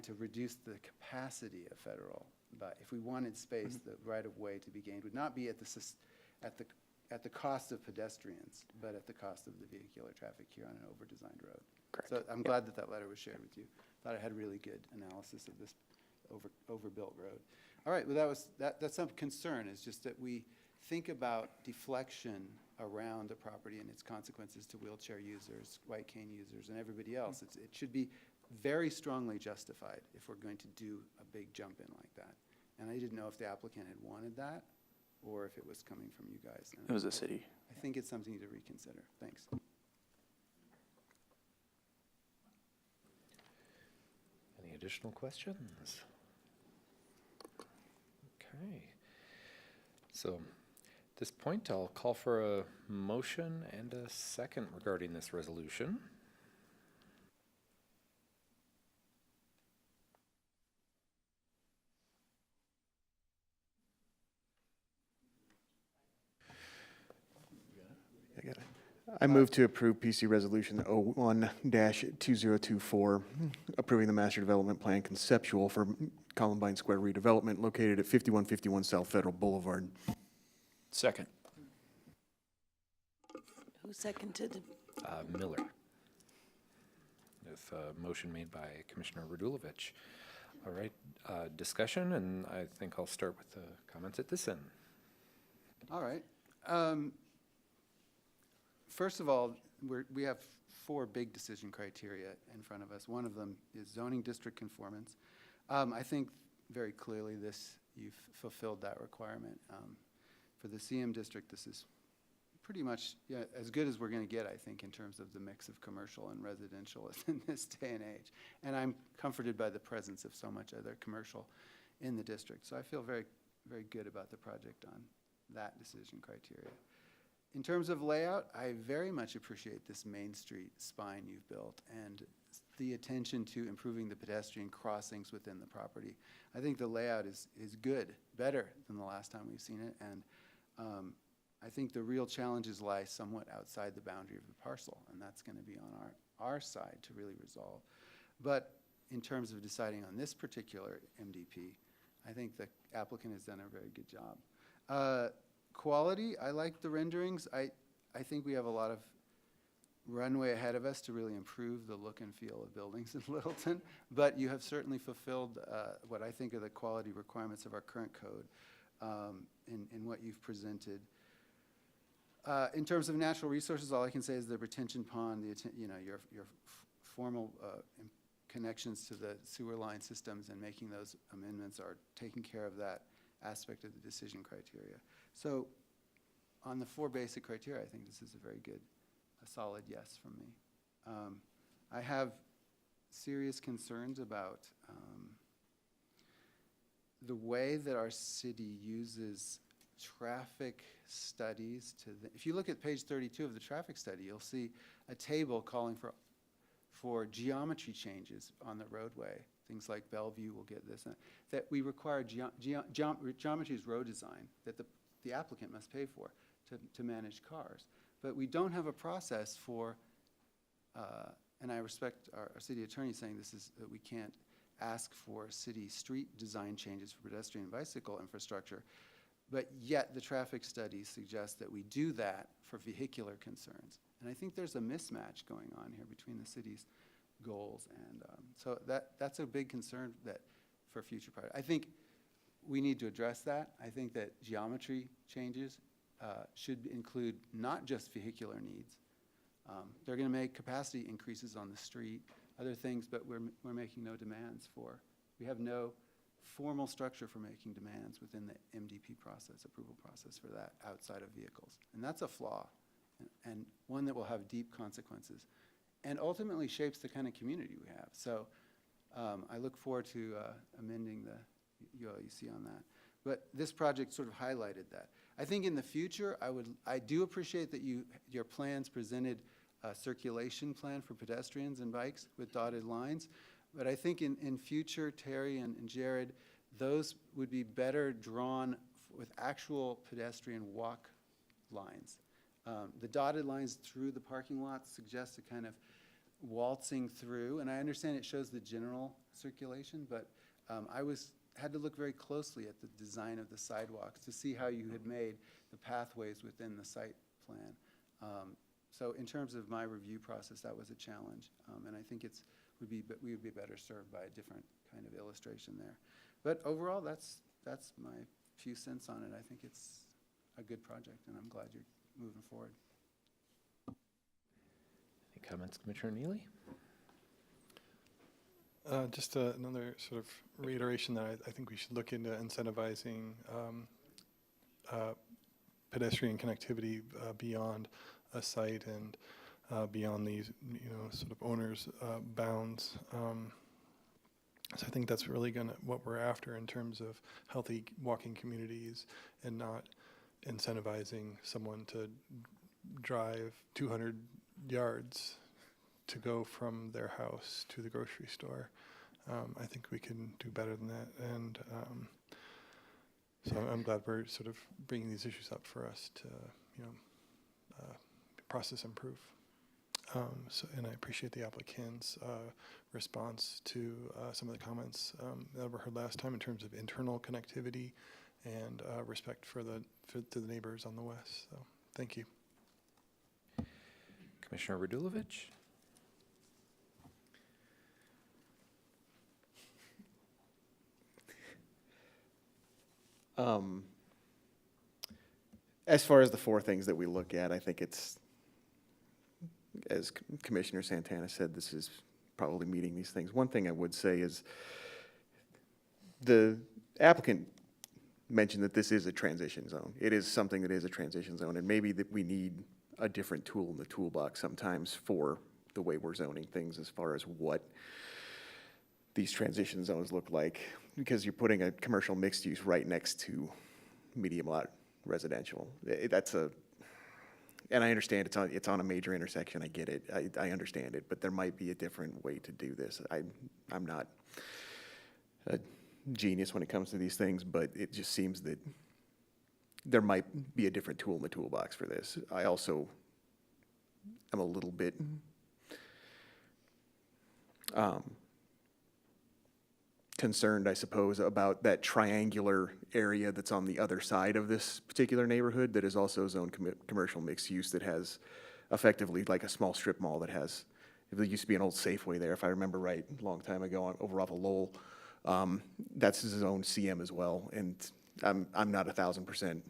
to reduce the capacity of Federal. But if we wanted space, the right-of-way to be gained would not be at the cost of pedestrians, but at the cost of the vehicular traffic here on an over-designed road. Correct. So I'm glad that letter was shared with you. Thought it had really good analysis of this overbuilt road. All right, well, that's some concern, is just that we think about deflection around the property and its consequences to wheelchair users, white cane users, and everybody else. It should be very strongly justified if we're going to do a big jump in like that. And I didn't know if the applicant had wanted that, or if it was coming from you guys. It was a city. I think it's something to reconsider. Thanks. Any additional questions? Okay. So at this point, I'll call for a motion and a second regarding this resolution. I move to approve PC Resolution 01-2024, approving the master development plan conceptual for Columbine Square redevelopment located at 5151 South Federal Boulevard. Second. Who seconded? Miller. With a motion made by Commissioner Radulovich. All right, discussion, and I think I'll start with the comments at this end. All right. First of all, we have 4 big decision criteria in front of us. One of them is zoning district conformance. I think very clearly you've fulfilled that requirement. For the CM district, this is pretty much as good as we're going to get, I think, in terms of the mix of commercial and residential in this day and age. And I'm comforted by the presence of so much other commercial in the district. So I feel very, very good about the project on that decision criteria. In terms of layout, I very much appreciate this Main Street spine you've built and the attention to improving the pedestrian crossings within the property. I think the layout is good, better than the last time we've seen it, and I think the real challenges lie somewhat outside the boundary of the parcel, and that's going to be on our side to really resolve. But in terms of deciding on this particular MDP, I think the applicant has done a very good job. Quality, I like the renderings. I think we have a lot of runway ahead of us to really improve the look and feel of buildings in Littleton, but you have certainly fulfilled what I think are the quality requirements of our current code in what you've presented. In terms of natural resources, all I can say is the retention pond, your formal connections to the sewer line systems and making those amendments are taking care of that aspect of the decision criteria. So on the 4 basic criteria, I think this is a very good, a solid yes from me. I have serious concerns about the way that our city uses traffic studies if you look at page 32 of the traffic study, you'll see a table calling for geometry changes on the roadway. Things like Bellevue will get this, that we require geometry as road design that the applicant must pay for to manage cars. But we don't have a process for, and I respect our city attorney saying this is, that we can't ask for city street design changes for pedestrian and bicycle infrastructure, but yet the traffic studies suggest that we do that for vehicular concerns. And I think there's a mismatch going on here between the city's goals, and so that's a big concern for future projects. I think we need to address that. I think that geometry changes should include not just vehicular needs. They're going to make capacity increases on the street, other things, but we're making no demands for. We have no formal structure for making demands within the MDP process, approval process for that outside of vehicles, and that's a flaw, and one that will have deep consequences and ultimately shapes the kind of community we have. So I look forward to amending the ULUC on that. But this project sort of highlighted that. I think in the future, I do appreciate that your plans presented a circulation plan for pedestrians and bikes with dotted lines. But I think in future, Terry and Jared, those would be better drawn with actual pedestrian walk lines. The dotted lines through the parking lot suggest a kind of waltzing through, and I understand it shows the general circulation, but had to look very closely at the design of the sidewalks to see how you had made the pathways within the site plan. So in terms of my review process, that was a challenge, and I think we would be better served by a different kind of illustration there. But overall, that's my few cents on it. I think it's a good project, and I'm glad you're moving forward. Any comments, Commissioner Neely? Just another sort of reiteration that I think we should look into incentivizing pedestrian connectivity beyond a site and beyond these, sort of owners' bounds. So I think that's really what we're after in terms of healthy walking communities, and not incentivizing someone to drive 200 yards to go from their house to the grocery store. I think we can do better than that, and so I'm glad we're sort of bringing these issues up for us to, process improve. And I appreciate the applicant's response to some of the comments that were heard last time in terms of internal connectivity and respect to the neighbors on the west. So thank you. Commissioner Radulovich? As far as the four things that we look at, I think it's, as Commissioner Santana said, this is probably meeting these things. One thing I would say is the applicant mentioned that this is a transition zone. It is something that is a transition zone, and maybe that we need a different tool in the toolbox sometimes for the way we're zoning things as far as what these transition zones look like, because you're putting a commercial mixed use right next to medium lot residential. And I understand it's on a major intersection. I get it. I understand it, but there might be a different way to do this. I'm not a genius when it comes to these things, but it just seems that there might be a different tool in the toolbox for this. I also am a little bit concerned, I suppose, about that triangular area that's on the other side of this particular neighborhood that is also zoned commercial mixed use, that has effectively like a small strip mall that has, there used to be an old Safeway there, if I remember right, a long time ago, over off of Lowell. That's zoned CM as well, and I'm not 1,000%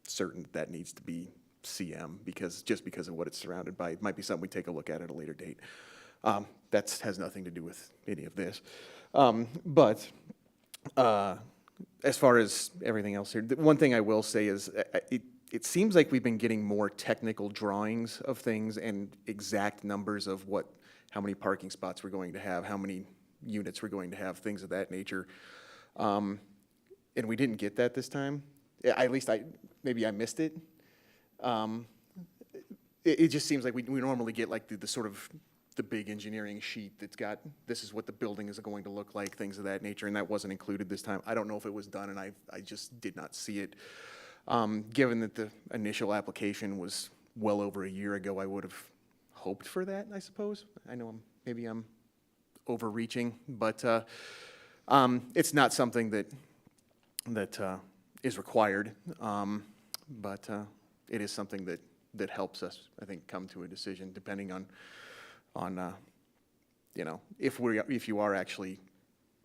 certain that needs to be CM because of what it's surrounded by. It might be something we take a look at a later date. That has nothing to do with any of this. But as far as everything else here, the one thing I will say is it seems like we've been getting more technical drawings of things and exact numbers of how many parking spots we're going to have, how many units we're going to have, things of that nature. And we didn't get that this time. At least maybe I missed it. It just seems like we normally get like the sort of the big engineering sheet that's got, this is what the building is going to look like, things of that nature, and that wasn't included this time. I don't know if it was done, and I just did not see it. Given that the initial application was well over a year ago, I would have hoped for that, I suppose. I know maybe I'm overreaching, but it's not something that is required, but it is something that helps us, I think, come to a decision depending on if you are actually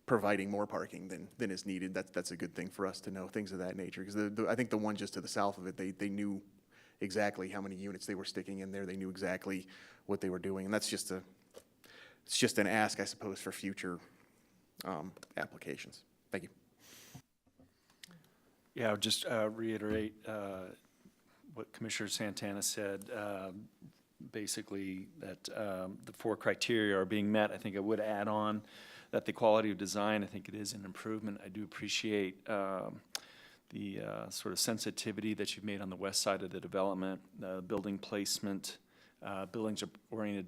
providing more parking than is needed. That's a good thing for us to know, things of that nature. Because I think the one just to the south of it, they knew exactly how many units they were sticking in there. They knew exactly what they were doing, and it's just an ask, I suppose, for future applications. Thank you. Yeah, I'll just reiterate what Commissioner Santana said. basically that the 4 criteria are being met. I think I would add on that the quality of design, I think it is an improvement. I do appreciate the sort of sensitivity that you've made on the west side of the development, building placement. Buildings are oriented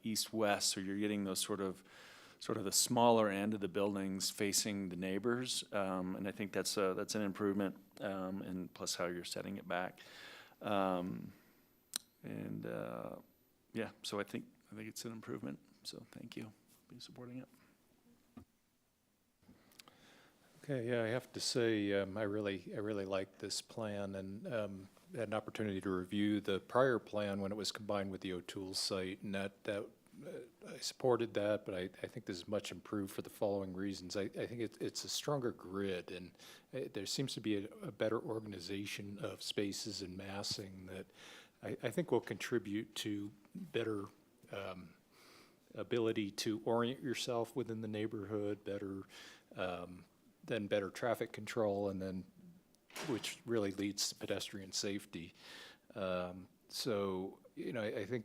east-west, so you're getting those sort of the smaller end of the buildings facing the neighbors, and I think that's an improvement, and plus how you're setting it back. Yeah, so I think it's an improvement, so thank you for supporting it. Okay, yeah, I have to say, I really like this plan, and had an opportunity to review the prior plan when it was combined with the O'Toole site, and that I supported that, but I think this is much improved for the following reasons. I think it's a stronger grid, and there seems to be a better organization of spaces and massing that I think will contribute to better ability to orient yourself within the neighborhood, better traffic control, and then which really leads to pedestrian safety. So, you know, I think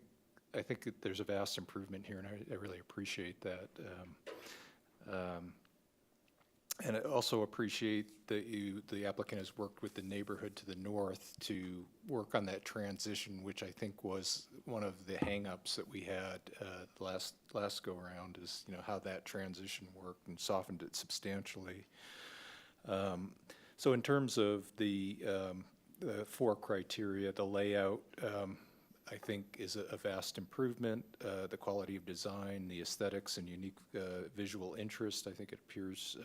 that there's a vast improvement here, and I really appreciate that. And I also appreciate that the applicant has worked with the neighborhood to the north to work on that transition, which I think was one of the hangups that we had last go around, is, you know, how that transition worked, and softened it substantially. So in terms of the 4 criteria, the layout, I think is a vast improvement. The quality of design, the aesthetics and unique visual interest, I think it appears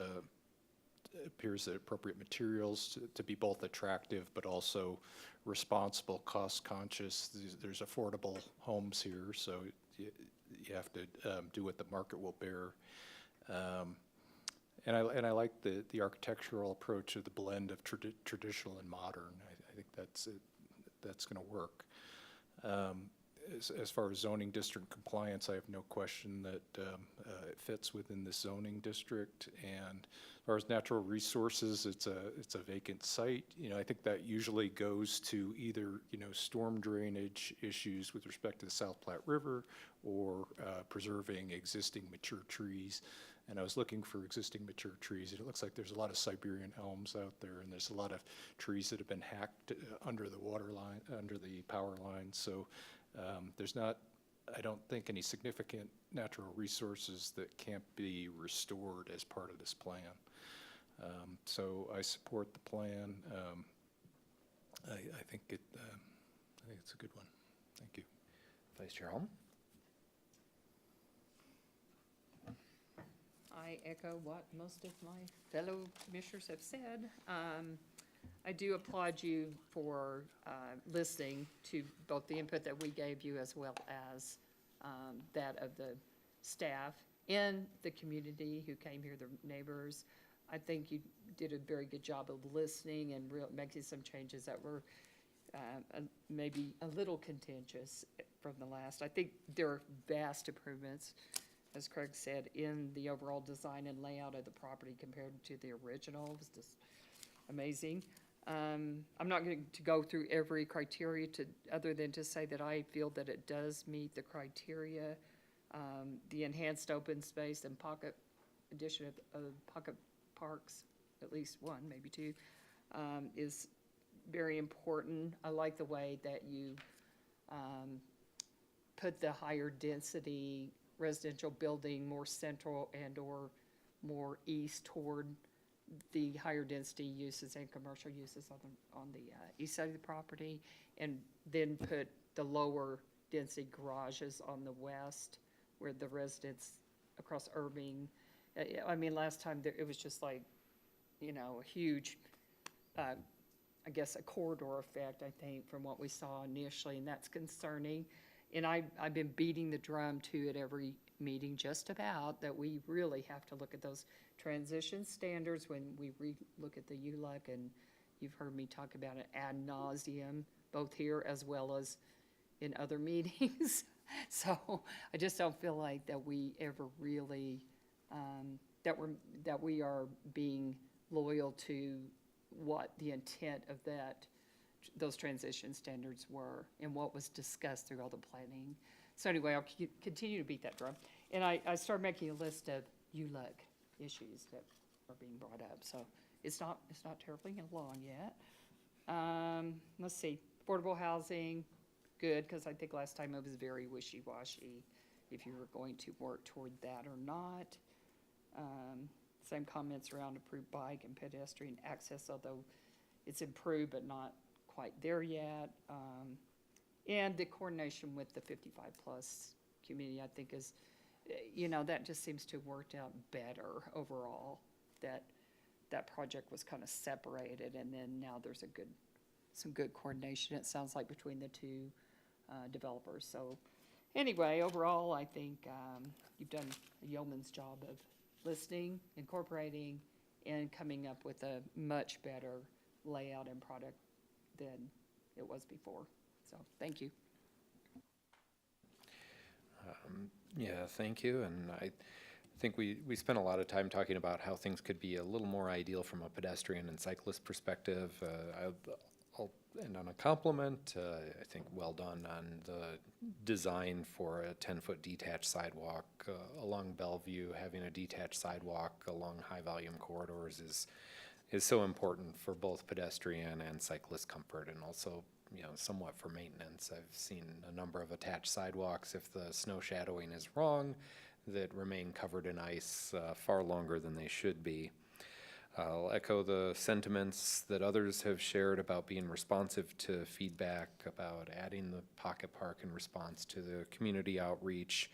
that appropriate materials to be both attractive but also responsible, cost conscious. There's affordable homes here, so you have to do what the market will bear. And I like the architectural approach of the blend of traditional and modern. I think that's going to work. As far as zoning district compliance, I have no question that it fits within the zoning district. And as far as natural resources, it's a vacant site. You know, I think that usually goes to either, you know, storm drainage issues with respect to the South Platte River, or preserving existing mature trees. And I was looking for existing mature trees, and it looks like there's a lot of Siberian elms out there, and there's a lot of trees that have been hacked under the water line, under the power line. So there's not, I don't think, any significant natural resources that can't be restored as part of this plan. So I support the plan. I think it's a good one. Thank you. Vice Chair Holm? I echo what most of my fellow commissioners have said. I do applaud you for listening to both the input that we gave you as well as that of the staff and the community who came here, the neighbors. I think you did a very good job of listening and making some changes that were maybe a little contentious from the last. I think there are vast improvements, as Craig said, in the overall design and layout of the property compared to the original. It was just amazing. I'm not going to go through every criteria other than to say that I feel that it does meet the criteria. The enhanced open space and addition of pocket parks, at least one, maybe two, is very important. I like the way that you put the higher density residential building more central and or more east toward the higher density uses and commercial uses on the east side of the property, and then put the lower density garages on the west where the residents across Irving. I mean, last time it was just like, you know, a huge, I guess, a corridor effect, I think, from what we saw initially, and that's concerning. And I've been beating the drum to at every meeting just about that we really have to look at those transition standards when we look at the ULUC, and you've heard me talk about it ad nauseum, both here as well as in other meetings. So I just don't feel like that we ever really, that we are being loyal to what the intent of that those transition standards were and what was discussed through all the planning. So anyway, I'll continue to beat that drum. And I started making a list of ULUC issues that are being brought up. So it's not terribly long yet. Let's see, affordable housing, good, because I think last time it was very wishy-washy if you were going to work toward that or not. Same comments around approved bike and pedestrian access, although it's improved but not quite there yet. And the coordination with the 55-plus community, I think is, that just seems to have worked out better overall, that project was kind of separated, and then now there's some good coordination, it sounds like, between the two developers. So anyway, overall, I think you've done a yeoman's job of listening, incorporating, and coming up with a much better layout and product than it was before. So thank you. Yeah, thank you. And I think we spent a lot of time talking about how things could be a little more ideal from a pedestrian and cyclist perspective. I'll end on a compliment. I think well done on the design for a 10-foot detached sidewalk along Bellevue. Having a detached sidewalk along high-volume corridors is so important for both pedestrian and cyclist comfort, and also somewhat for maintenance. I've seen a number of attached sidewalks, if the snow shadowing is wrong, that remain covered in ice far longer than they should be. I'll echo the sentiments that others have shared about being responsive to feedback, about adding the pocket park in response to the community outreach,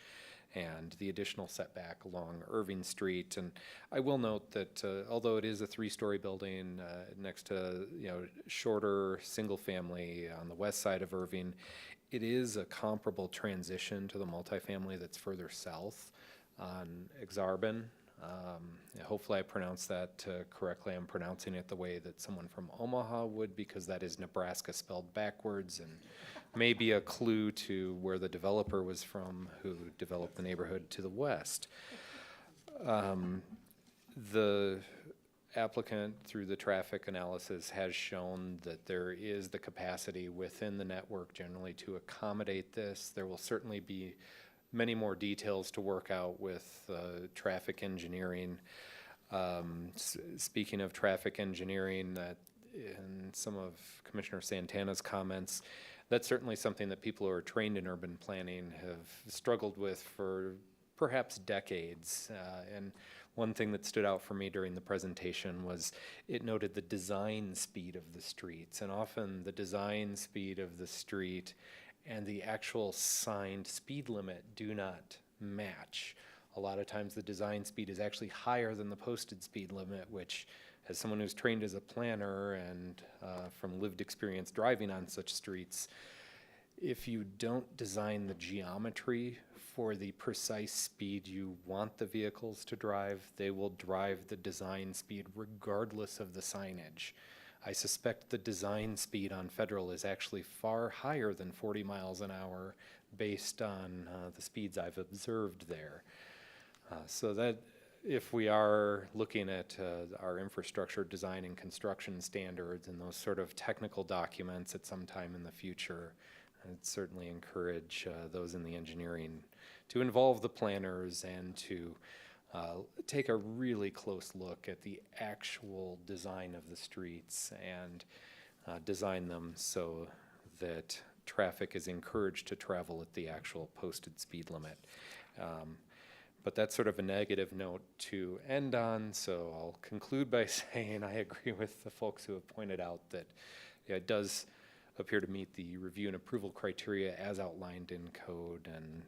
and the additional setback along Irving Street. And I will note that although it is a 3-story building next to shorter single family on the west side of Irving, it is a comparable transition to the multifamily that's further south on Exarban. Hopefully I pronounced that correctly. I'm pronouncing it the way that someone from Omaha would, because that is Nebraska spelled backwards, and maybe a clue to where the developer was from who developed the neighborhood to the west. The applicant, through the traffic analysis, has shown that there is the capacity within the network generally to accommodate this. There will certainly be many more details to work out with traffic engineering. Speaking of traffic engineering, in some of Commissioner Santana's comments, that's certainly something that people who are trained in urban planning have struggled with for perhaps decades. And one thing that stood out for me during the presentation was it noted the design speed of the streets. And often the design speed of the street and the actual signed speed limit do not match. A lot of times the design speed is actually higher than the posted speed limit, which, as someone who's trained as a planner and from lived experience driving on such streets, if you don't design the geometry for the precise speed you want the vehicles to drive, they will drive the design speed regardless of the signage. I suspect the design speed on Federal is actually far higher than 40 miles an hour based on the speeds I've observed there. So that if we are looking at our infrastructure design and construction standards and those sort of technical documents at some time in the future, I'd certainly encourage those in the engineering to involve the planners and to take a really close look at the actual design of the streets and design them so that traffic is encouraged to travel at the actual posted speed limit. But that's sort of a negative note to end on, so I'll conclude by saying I agree with the folks who have pointed out that it does appear to meet the review and approval criteria as outlined in code, and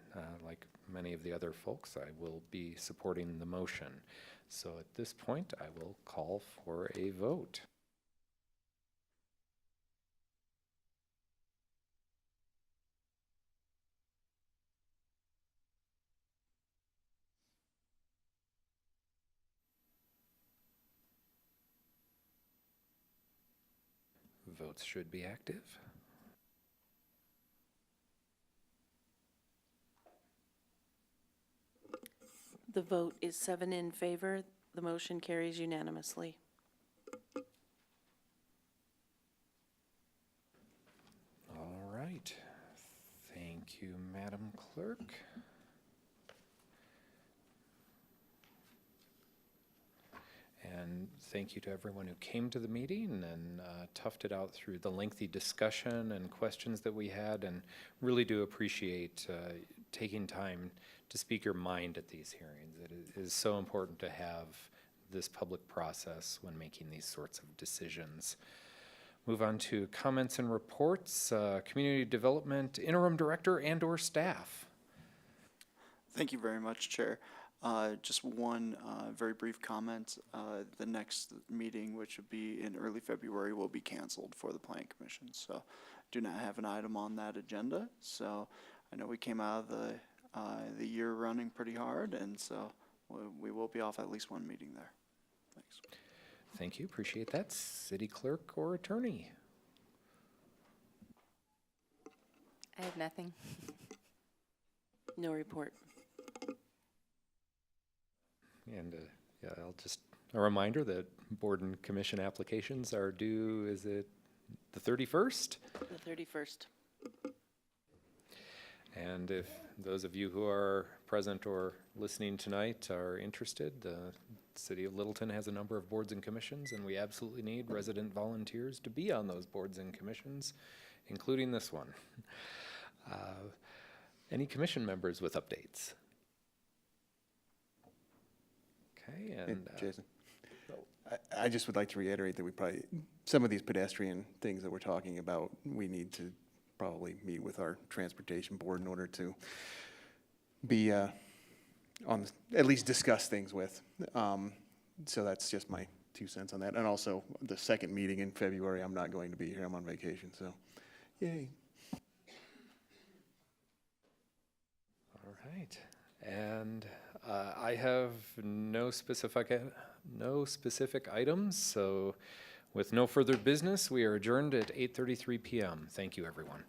like many of the other folks, I will be supporting the motion. So at this point, I will call for a vote. Votes should be active. The vote is 7 in favor. The motion carries unanimously. Thank you, Madam Clerk. And thank you to everyone who came to the meeting and toughed it out through the lengthy discussion and questions that we had, and really do appreciate taking time to speak your mind at these hearings. It is so important to have this public process when making these sorts of decisions. Move on to comments and reports. Community Development Interim Director and/or staff. Thank you very much, Chair. Just one very brief comment. The next meeting, which would be in early February, will be canceled for the Planning Commission. So do not have an item on that agenda. So I know we came out of the year running pretty hard, and so we will be off at least one meeting there. Thanks. Thank you, appreciate that. City Clerk or Attorney? I have nothing. No report. And yeah, I'll just, a reminder that board and commission applications are due, is it the 31st? The 31st. And if those of you who are present or listening tonight are interested, the City of Littleton has a number of boards and commissions, and we absolutely need resident volunteers to be on those boards and commissions, including this one. Any commission members with updates? Okay, and Jason, I just would like to reiterate that we probably, some of these pedestrian things that we're talking about, we need to probably meet with our transportation board in order to be at least discuss things with. So that's just my 2 cents on that. And also, the second meeting in February, I'm not going to be here. I'm on vacation, so yay. all right. And I have no specific items, so with no further business, we are adjourned at 8:33 p.m. Thank you, everyone.